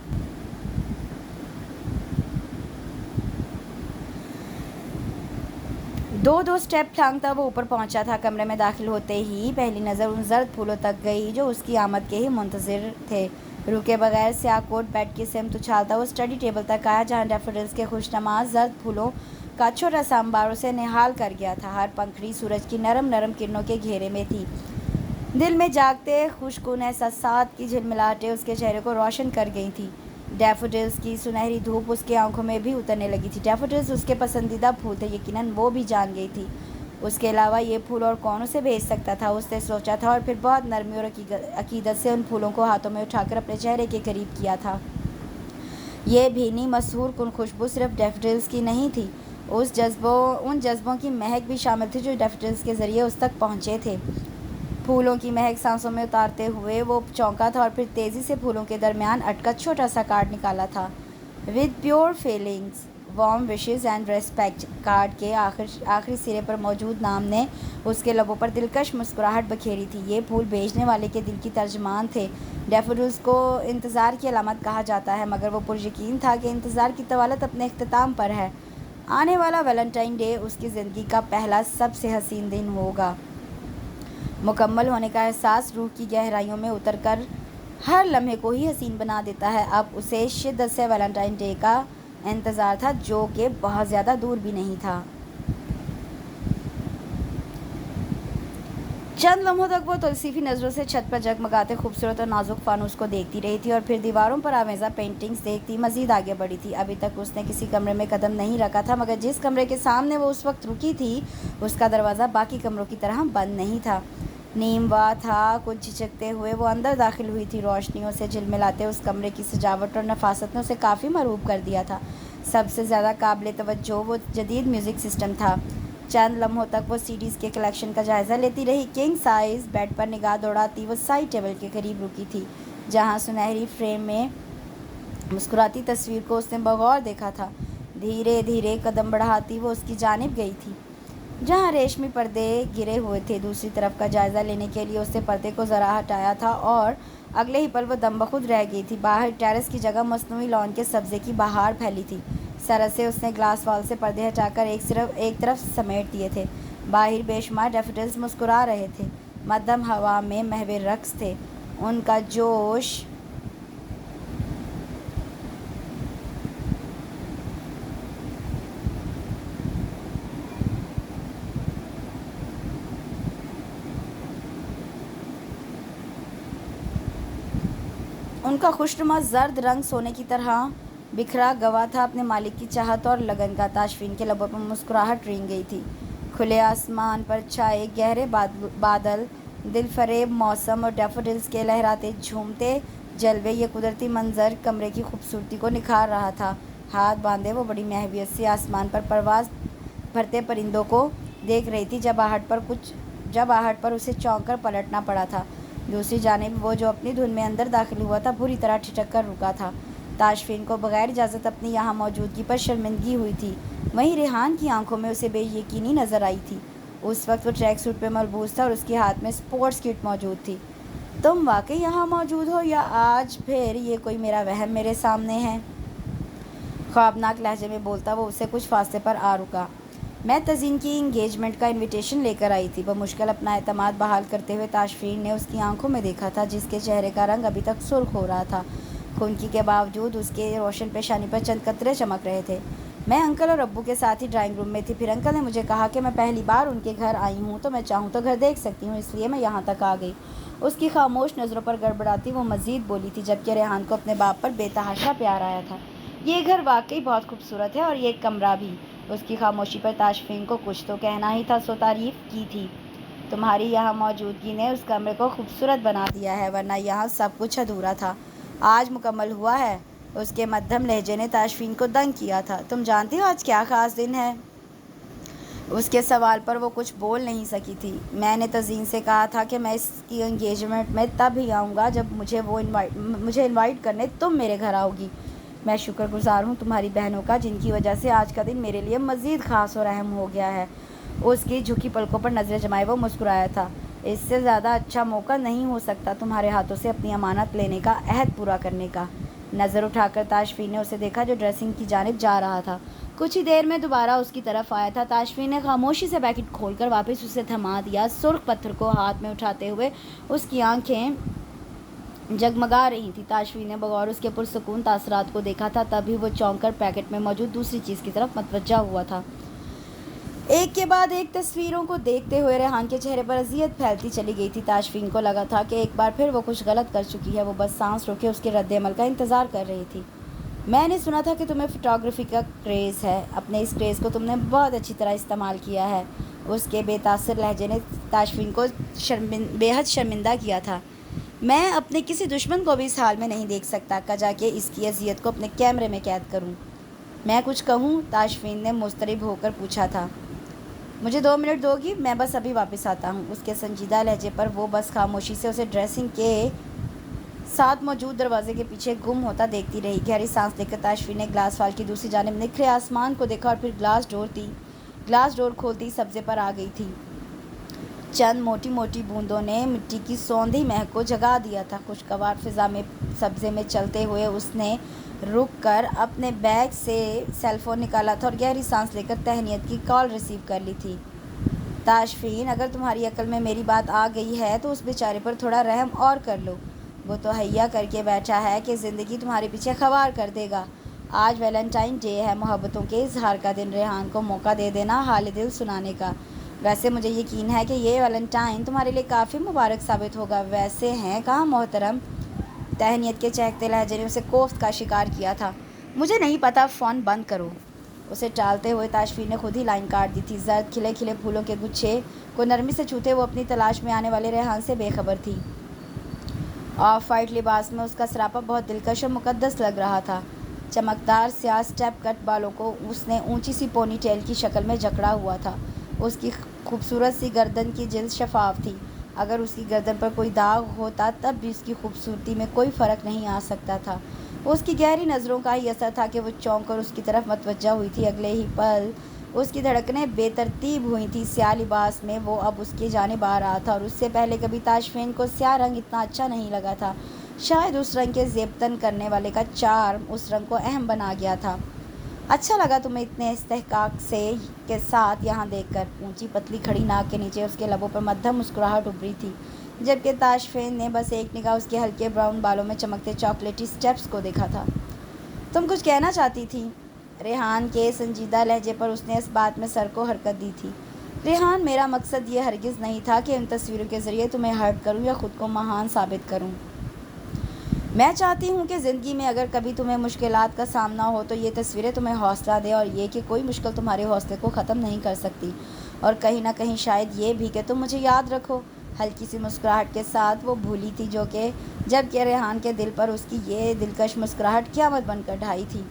دو سٹیپ ٹھانکتا وہ اوپر پہنچا تھا۔ کمرے میں داخل ہوتے ہی پہلی نظر ان زرد پھولوں تک گئی جو اس کی آمد کے ہی منتظر تھے۔ رکے بغیر سیاہ کوٹ بیڈ کی سمت اچھالتا وہ اسٹڈی ٹیبل تک آیا جہاں ڈیفوڈلز کے خوشنما زرد پھولوں کا چھوٹا سا انبار اسے نہال کر گیا تھا۔ ہر پنکھڑی سورج کی نرم نرم کرنوں کے گھیرے میں تھی۔ دل میں جاگتے خوشگوار احساسات کی جھلملاہٹیں اس کے چہرے کو روشن کر گئی تھیں۔ ڈیفوڈلز کی سنہری دھوپ اس کی آنکھوں میں بھی اترنے لگی تھی۔ ڈیفوڈلز اس کے پسندیدہ پھول تھے، یقیناً وہ بھی جان گئی تھی۔ اس کے علاوہ یہ پھول اور کون اسے بھیج سکتا تھا، اس نے سوچا تھا، اور پھر بہت نرمی اور عقیدت سے ان پھولوں کو ہاتھوں میں اٹھا کر اپنے چہرے کے قریب کیا تھا۔ یہ بھینی مسحور کن خوشبو صرف ڈیفوڈلز کی نہیں تھی، ان جذبوں کی مہک بھی شامل تھی جو ڈیفوڈلز کے ذریعے اس تک پہنچے تھے۔ پھولوں کی مہک سانسوں میں اتارتے ہوئے وہ چونکا تھا اور پھر تیزی سے پھولوں کے درمیان اٹکا چھوٹا سا کارڈ نکالا تھا۔ "With pure feelings, warm wishes and respect". Card کے آخری سرے پر موجود نام نے اس کے لبوں پر دلکش مسکراہٹ بکھیری تھی۔ یہ پھول بھیجنے والے کے دل کی ترجمان تھے۔ ڈیفوڈلز کو انتظار کی علامت کہا جاتا ہے، مگر وہ پریقین تھا کہ انتظار کی طوالت اپنے اختتام پر ہے۔ آنے والا ویلنٹائن ڈے اس کی زندگی کا پہلا سب سے حسین دن ہوگا۔ مکمل ہونے کا احساس روح کی گہرائیوں میں اتر کر ہر لمحے کو ہی حسین بنا دیتا ہے۔ اب اسے شدت سے ویلنٹائن ڈے کا انتظار تھا، جو کہ بہت زیادہ دور بھی نہیں تھا۔ چند لمحوں تک وہ تلسیفی نظروں سے چھت پر جگمگاتے خوبصورت اور نازک فانوس کو دیکھتی رہی تھی اور پھر دیواروں پر آویزاں پینٹنگز دیکھتی مزید آگے بڑھی تھی۔ ابھی تک اس نے کسی کمرے میں قدم نہیں رکھا تھا، مگر جس کمرے کے سامنے وہ اس وقت رکی تھی اس کا دروازہ باقی کمروں کی طرح بند نہیں تھا، نیم وا تھا۔ کچھ جھجکتے ہوئے وہ اندر داخل ہوئی تھی۔ روشنیوں سے جھلملاتے اس کمرے کی سجاوٹ اور نفاست نے اسے کافی مرعوب کر دیا تھا۔ سب سے زیادہ قابل توجہ وہ جدید میوزک سسٹم تھا۔ چند لمحوں تک وہ سی ڈیز کے کلیکشن کا جائزہ لیتی رہی۔ کنگ سائز بیڈ پر نگاہ دوڑاتی وہ سائڈ ٹیبل کے قریب رکی تھی، جہاں سنہری فریم میں مسکراتی تصویر کو اس نے بغور دیکھا تھا۔ دھیرے دھیرے قدم بڑھاتی وہ اس کی جانب گئی تھی جہاں ریشمی پردے گرے ہوئے تھے۔ دوسری طرف کا جائزہ لینے کے لیے اس نے پردے کو ذرا ہٹایا تھا اور اگلے ہی پل وہ دم بخود رہ گئی تھی۔ باہر ٹیرس کی جگہ مصنوعی لان کے سبزے کی بہار پھیلی تھی۔ سرد سے اس نے گلاس وال سے پردے ہٹا کر ایک طرف سمیٹ دیے تھے۔ باہر بے شمار ڈیفوڈلز مسکرا رہے تھے، مدھم ہوا میں محو رقص تھے، ان کا جوش ان کا خوشنما زرد رنگ سونے کی طرح بکھرا گوا تھا اپنے مالک کی چاہت اور لگن کا۔ تاشفین کے لبوں پر مسکراہٹ رنگ گئی تھی۔ کھلے آسمان پر چھائے گہرے بادل، دل فریب موسم اور ڈیفوڈلز کے لہراتے جھومتے جلوے، یہ قدرتی منظر کمرے کی خوبصورتی کو نکھار رہا تھا۔ ہاتھ باندھے وہ بڑی محویت سے آسمان پر پرواز بھرتے پرندوں کو دیکھ رہی تھی جب آہٹ پر اسے چونک کر پلٹنا پڑا تھا۔ دوسری جانب وہ جو اپنی دھن میں اندر داخل ہوا تھا بری طرح ٹھٹک کر رکا تھا۔ تاشفین کو بغیر اجازت اپنی یہاں موجودگی پر شرمندگی ہوئی تھی، وہیں ریحان کی آنکھوں میں اسے بے یقینی نظر آئی تھی۔ اس وقت وہ ٹریک سوٹ پہ ملبوس تھا اور اس کے ہاتھ میں سپورٹس کٹ موجود تھی۔ "تم واقعی یہاں موجود ہو یا آج پھر یہ کوئی میرا وہم میرے سامنے ہے؟" خوابناک لہجے میں بولتا وہ اسے کچھ فاصلے پر آ رکا۔ "میں تزئین کی انگیجمنٹ کا انویٹیشن لے کر آئی تھی"۔ بمشکل اپنا اعتماد بحال کرتے ہوئے تاشفین نے اس کی آنکھوں میں دیکھا تھا، جس کے چہرے کا رنگ ابھی تک سرخ ہو رہا تھا۔ خنکی کے باوجود اس کے روشن پیشانی پر چند قطرے چمک رہے تھے۔ "میں انکل اور ابو کے ساتھ ہی ڈرائنگ روم میں تھی، پھر انکل نے مجھے کہا کہ میں پہلی بار ان کے گھر آئی ہوں تو میں چاہوں تو گھر دیکھ سکتی ہوں، اس لیے میں یہاں تک آ گئی"۔ اس کی خاموش نظروں پر گڑبڑاتی وہ مزید بولی تھی، جبکہ ریحان کو اپنے باپ پر بے تحاشا پیار آیا تھا۔ یہ گھر واقعی بہت خوبصورت ہے اور یہ کمرہ بھی۔ اس کی خاموشی پر تاشفین کو کچھ تو کہنا ہی تھا، سو تعریف کی تھی۔ تمہاری یہاں موجودگی نے اس کمرے کو خوبصورت بنا دیا ہے، ورنہ یہاں سب کچھ ادھورا تھا۔ آج مکمل ہوا ہے۔ اس کے مدھم لہجے نے تاشفین کو دنگ کیا تھا۔ تم جانتی ہو آج کیا خاص دن ہے؟ اس کے سوال پر وہ کچھ بول نہیں سکی تھی۔ میں نے تزئین سے کہا تھا کہ میں اس کی انگیجمنٹ میں تب ہی آؤں گا جب مجھے انوائٹ کرنے تم میرے گھر آؤ گی۔ میں شکر گزار ہوں تمہاری بہنوں کا، جن کی وجہ سے آج کا دن میرے لیے مزید خاص اور اہم ہو گیا ہے۔ اس کی جھکی پلکوں پر نظریں جمائے وہ مسکرایا تھا۔ اس سے زیادہ اچھا موقع نہیں ہو سکتا تمہارے ہاتھوں سے اپنی امانت لینے کا، عہد پورا کرنے کا۔ نظر اٹھا کر تاشفین نے اسے دیکھا جو ڈریسنگ کی جانب جا رہا تھا۔ کچھ ہی دیر میں دوبارہ اس کی طرف آیا تھا۔ تاشفین نے خاموشی سے پیکٹ کھول کر واپس اسے تھما دیا۔ سرخ پتھر کو ہاتھ میں اٹھاتے ہوئے اس کی آنکھیں جگمگا رہی تھیں۔ تاشفین نے بغور اس کے پرسکون تاثرات کو دیکھا تھا، تبھی وہ چونک کر پیکٹ میں موجود دوسری چیز کی طرف متوجہ ہوا تھا۔ ایک کے بعد ایک تصویروں کو دیکھتے ہوئے ریحان کے چہرے پر اذیت پھیلتی چلی گئی تھی۔ تاشفین کو لگا تھا کہ ایک بار پھر وہ کچھ غلط کر چکی ہے۔ وہ بس سانس روکے اس کے رد عمل کا انتظار کر رہی تھی۔ میں نے سنا تھا کہ تمہیں فوٹوگرافی کا کریز ہے۔ اپنے اس کریز کو تم نے بہت اچھی طرح استعمال کیا ہے۔ اس کے بے تاثر لہجے نے تاشفین کو بے حد شرمندہ کیا تھا۔ میں اپنے کسی دشمن کو بھی اس حال میں نہیں دیکھ سکتا، کجا کہ اس کی اذیت کو اپنے کیمرے میں قید کروں۔ میں کچھ کہوں؟ تاشفین نے مضطرب ہو کر پوچھا تھا۔ مجھے 2 منٹ دو گی؟ میں بس ابھی واپس آتا ہوں۔ اس کے سنجیدہ لہجے پر وہ بس خاموشی سے اسے ڈریسنگ کے ساتھ موجود دروازے کے پیچھے گم ہوتا دیکھتی رہی۔ گہری سانس لے کر تاشفین نے گلاس وال کی دوسری جانب نکھرے آسمان کو دیکھا اور پھر گلاس ڈور کھولتی سبزے پر آ گئی تھی۔ چند موٹی موٹی بوندوں نے مٹی کی سوندھی مہک کو جگا دیا تھا۔ خوشگوار فضا میں سبزے میں چلتے ہوئے اس نے رک کر اپنے بیگ سے سیل فون نکالا تھا اور گہری سانس لے کر تہنیت کی کال ریسیو کر لی تھی۔ تاشفین، اگر تمہاری عقل میں میری بات آ گئی ہے تو اس بیچارے پر تھوڑا رحم اور کر لو۔ وہ تو ہیا کر کے بیٹھا ہے کہ زندگی تمہارے پیچھے خوار کر دے گا۔ آج ویلنٹائن ڈے ہے، محبتوں کے اظہار کا دن۔ ریحان کو موقع دے دینا حال دل سنانے کا۔ ویسے مجھے یقین ہے کہ یہ ویلنٹائن تمہارے لیے کافی مبارک ثابت ہوگا۔ ویسے ہیں کہاں محترم؟ تہنیت کے چہکتے لہجے نے اسے کوفت کا شکار کیا تھا۔ مجھے نہیں پتا، فون بند کرو۔ اسے ٹالتے ہوئے تاشفین نے خود ہی لائن کاٹ دی تھی۔ زرد کھلے کھلے پھولوں کے گچھے کو نرمی سے چھوتے وہ اپنی تلاش میں آنے والے ریحان سے بے خبر تھی۔ آف وائٹ لباس میں اس کا سراپا بہت دلکش اور مقدس لگ رہا تھا۔ چمکدار سیاہ اسٹیپ کٹ بالوں کو اس نے اونچی سی پونی ٹیل کی شکل میں جکڑا ہوا تھا۔ اس کی خوبصورت سی گردن کی جلد شفاف تھی۔ اگر اس کی گردن پر کوئی داغ ہوتا تب بھی اس کی خوبصورتی میں کوئی فرق نہیں آ سکتا تھا۔ اس کی گہری نظروں کا ہی اثر تھا کہ وہ چونک کر اس کی طرف متوجہ ہوئی تھی۔ اگلے ہی پل اس کی دھڑکنیں بے ترتیب ہوئی تھیں۔ سیاہ لباس میں وہ اب اس کی جانب آ رہا تھا اور اس سے پہلے کبھی تاشفین کو سیاہ رنگ اتنا اچھا نہیں لگا تھا۔ شاید اس رنگ کے زیبتن کرنے والے کا چارم اس رنگ کو اہم بنا گیا تھا۔ اچھا لگا تمہیں اتنے استحقاق کے ساتھ یہاں دیکھ کر۔ اونچی پتلی کھڑی ناک کے نیچے اس کے لبوں پر مدھم مسکراہٹ ابھری تھی، جبکہ تاشفین نے بس ایک نگاہ اس کے ہلکے براؤن بالوں میں چمکتے چاکلیٹی اسٹیپس کو دیکھا تھا۔ تم کچھ کہنا چاہتی تھی؟ ریحان کے سنجیدہ لہجے پر اس نے اس بات میں سر کو حرکت دی تھی۔ ریحان، میرا مقصد یہ ہرگز نہیں تھا کہ ان تصویروں کے ذریعے تمہیں ہرٹ کروں یا خود کو مہان ثابت کروں۔ میں چاہتی ہوں کہ زندگی میں اگر کبھی تمہیں مشکلات کا سامنا ہو تو یہ تصویریں تمہیں حوصلہ دیں، اور یہ کہ کوئی مشکل تمہارے حوصلے کو ختم نہیں کر سکتی، اور کہیں نہ کہیں شاید یہ بھی کہ تم مجھے یاد رکھو۔ ہلکی سی مسکراہٹ کے ساتھ وہ بھولی تھی جبکہ ریحان کے دل پر اس کی یہ دلکش مسکراہٹ قیامت بن کر ڈھائی تھی۔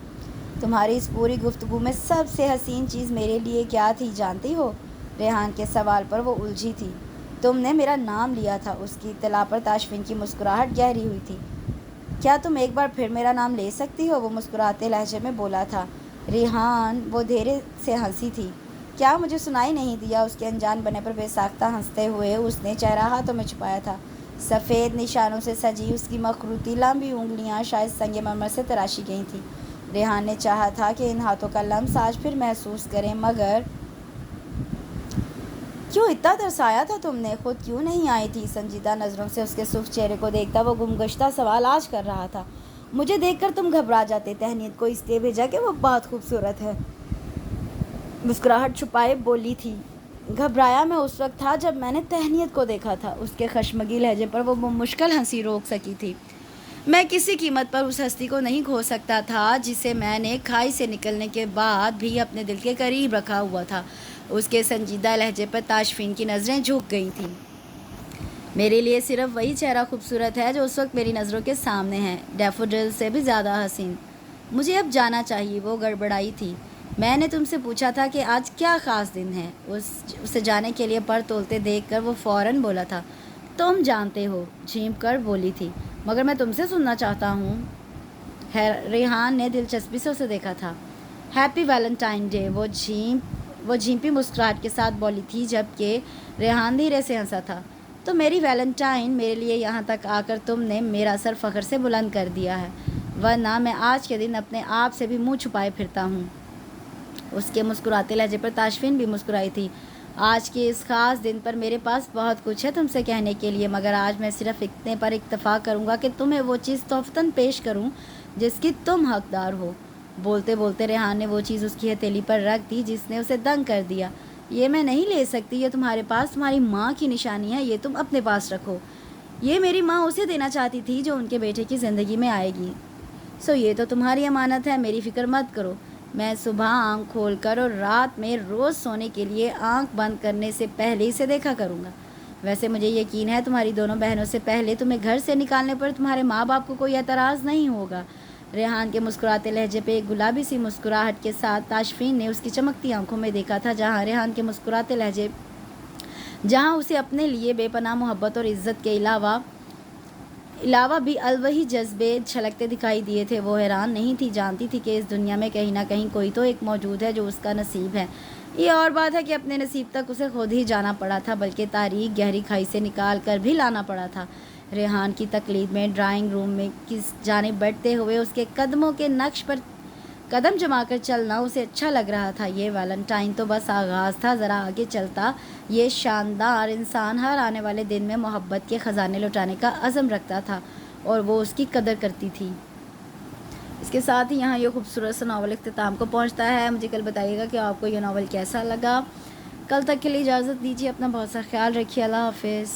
تمہاری اس پوری گفتگو میں سب سے حسین چیز میرے لیے کیا تھی جانتی ہو؟ ریحان کے سوال پر وہ الجھی تھی۔ تم نے میرا نام لیا تھا۔ اس کی اطلاع پر تاشفین کی مسکراہٹ گہری ہوئی تھی۔ کیا تم ایک بار پھر میرا نام لے سکتی ہو؟ وہ مسکراتے لہجے میں بولا تھا۔ ریحان، وہ دھیرے سے ہنسی تھی۔ کیا مجھے سنائی نہیں دیا؟ اس کے انجان بنے پر بے ساختہ ہنستے ہوئے اس نے چہرہ ہاتھوں میں چھپایا تھا۔ سفید نشانوں سے سجی اس کی مخروطی لمبی انگلیاں شاید سنگ مرمر سے تراشی گئی تھیں۔ ریحان نے چاہا تھا کہ ان ہاتھوں کا لمس آج پھر محسوس کریں، مگر کیوں اتنا ترسایا تھا تم نے؟ خود کیوں نہیں آئی تھی؟ سنجیدہ نظروں سے اس کے سرخ چہرے کو دیکھتا وہ گمگشتہ سوال آج کر رہا تھا۔ مجھے دیکھ کر تم گھبرا جاتے۔ تہنیت کو اس لیے بھیجا کہ وہ بہت خوبصورت ہے، مسکراہٹ چھپائے بولی تھی۔ گھبرایا میں اس وقت تھا جب میں نے تہنیت کو دیکھا تھا۔ اس کے خشمگی لہجے پر وہ مشکل ہنسی روک سکی تھی۔ میں کسی قیمت پر اس ہستی کو نہیں کھو سکتا تھا جسے میں نے کھائی سے نکلنے کے بعد بھی اپنے دل کے قریب رکھا ہوا تھا۔ اس کے سنجیدہ لہجے پر تاشفین کی نظریں جھک گئی تھیں۔ میرے لیے صرف وہی چہرہ خوبصورت ہے جو اس وقت میری نظروں کے سامنے ہے، ڈیفوڈل سے بھی زیادہ حسین۔ مجھے اب جانا چاہیے، وہ گڑبڑائی تھی۔ میں نے تم سے پوچھا تھا کہ آج کیا خاص دن ہے؟ اسے جانے کے لیے پر تولتے دیکھ کر وہ فوراً بولا تھا، تم جانتے ہو، جھینپ کر بولی تھی، مگر میں تم سے سننا چاہتا ہوں۔ ریحان نے دلچسپی سے اسے دیکھا تھا۔ ہیپی ویلنٹائن ڈے، وہ جھیمپی مسکراہٹ کے ساتھ بولی تھی، جبکہ ریحان دھیرے سے ہنسا تھا۔ تو میری ویلنٹائن، میرے لیے یہاں تک آ کر تم نے میرا سر فخر سے بلند کر دیا ہے، ورنہ میں آج کے دن اپنے آپ سے بھی منہ چھپائے پھرتا ہوں۔ اس کے مسکراتے لہجے پر تاشفین بھی مسکرائی تھی۔ آج کے اس خاص دن پر میرے پاس بہت کچھ ہے تم سے کہنے کے لیے، مگر آج میں صرف اتنے پر اکتفا کروں گا کہ تمہیں وہ چیز تحفتاً پیش کروں جس کی تم حقدار ہو۔ بولتے بولتے ریحان نے وہ چیز اس کی ہتھیلی پر رکھ دی جس نے اسے دنگ کر دیا۔ یہ میں نہیں لے سکتی، یہ تمہارے پاس تمہاری ماں کی نشانی ہے، یہ تم اپنے پاس رکھو۔ یہ میری ماں اسے دینا چاہتی تھی جو ان کے بیٹے کی زندگی میں آئے گی، سو یہ تو تمہاری امانت ہے، میری فکر مت کرو۔ میں صبح آنکھ کھول کر اور رات میں روز سونے کے لیے آنکھ بند کرنے سے پہلے اسے دیکھا کروں گا۔ ویسے مجھے یقین ہے تمہاری دونوں بہنوں سے پہلے تمہیں گھر سے نکالنے پر تمہارے ماں باپ کو کوئی اعتراض نہیں ہوگا۔ ریحان کے مسکراتے لہجے پہ ایک گلابی سی مسکراہٹ کے ساتھ تاشفین نے اس کی چمکتی آنکھوں میں دیکھا تھا، جہاں ریحان کے مسکراتے لہجے جہاں اسے اپنے لیے بے پناہ محبت اور عزت کے علاوہ بھی الوہی جذبے چھلکتے دکھائی دیے تھے۔ وہ حیران نہیں تھی، جانتی تھی کہ اس دنیا میں کہیں نہ کہیں کوئی تو ایک موجود ہے جو اس کا نصیب ہے۔ یہ اور بات ہے کہ اپنے نصیب تک اسے خود ہی جانا پڑا تھا، بلکہ تاریک گہری کھائی سے نکال کر بھی لانا پڑا تھا۔ ریحان کی تقلید میں ڈرائنگ روم میں کس جانب بڑھتے ہوئے اس کے قدموں کے نقش پر قدم جما کر چلنا اسے اچھا لگ رہا تھا۔ یہ ویلنٹائن تو بس آغاز تھا، ذرا آگے چلتا یہ شاندار انسان ہر آنے والے دن میں محبت کے خزانے لوٹانے کا عزم رکھتا تھا، اور وہ اس کی قدر کرتی تھی۔ اس کے ساتھ ہی یہاں یہ خوبصورت سا ناول اختتام کو پہنچتا ہے۔ مجھے کل بتائیے گا کہ آپ کو یہ ناول کیسا لگا۔ کل تک کے لیے اجازت دیجیے، اپنا بہت سا خیال رکھیے، اللہ حافظ۔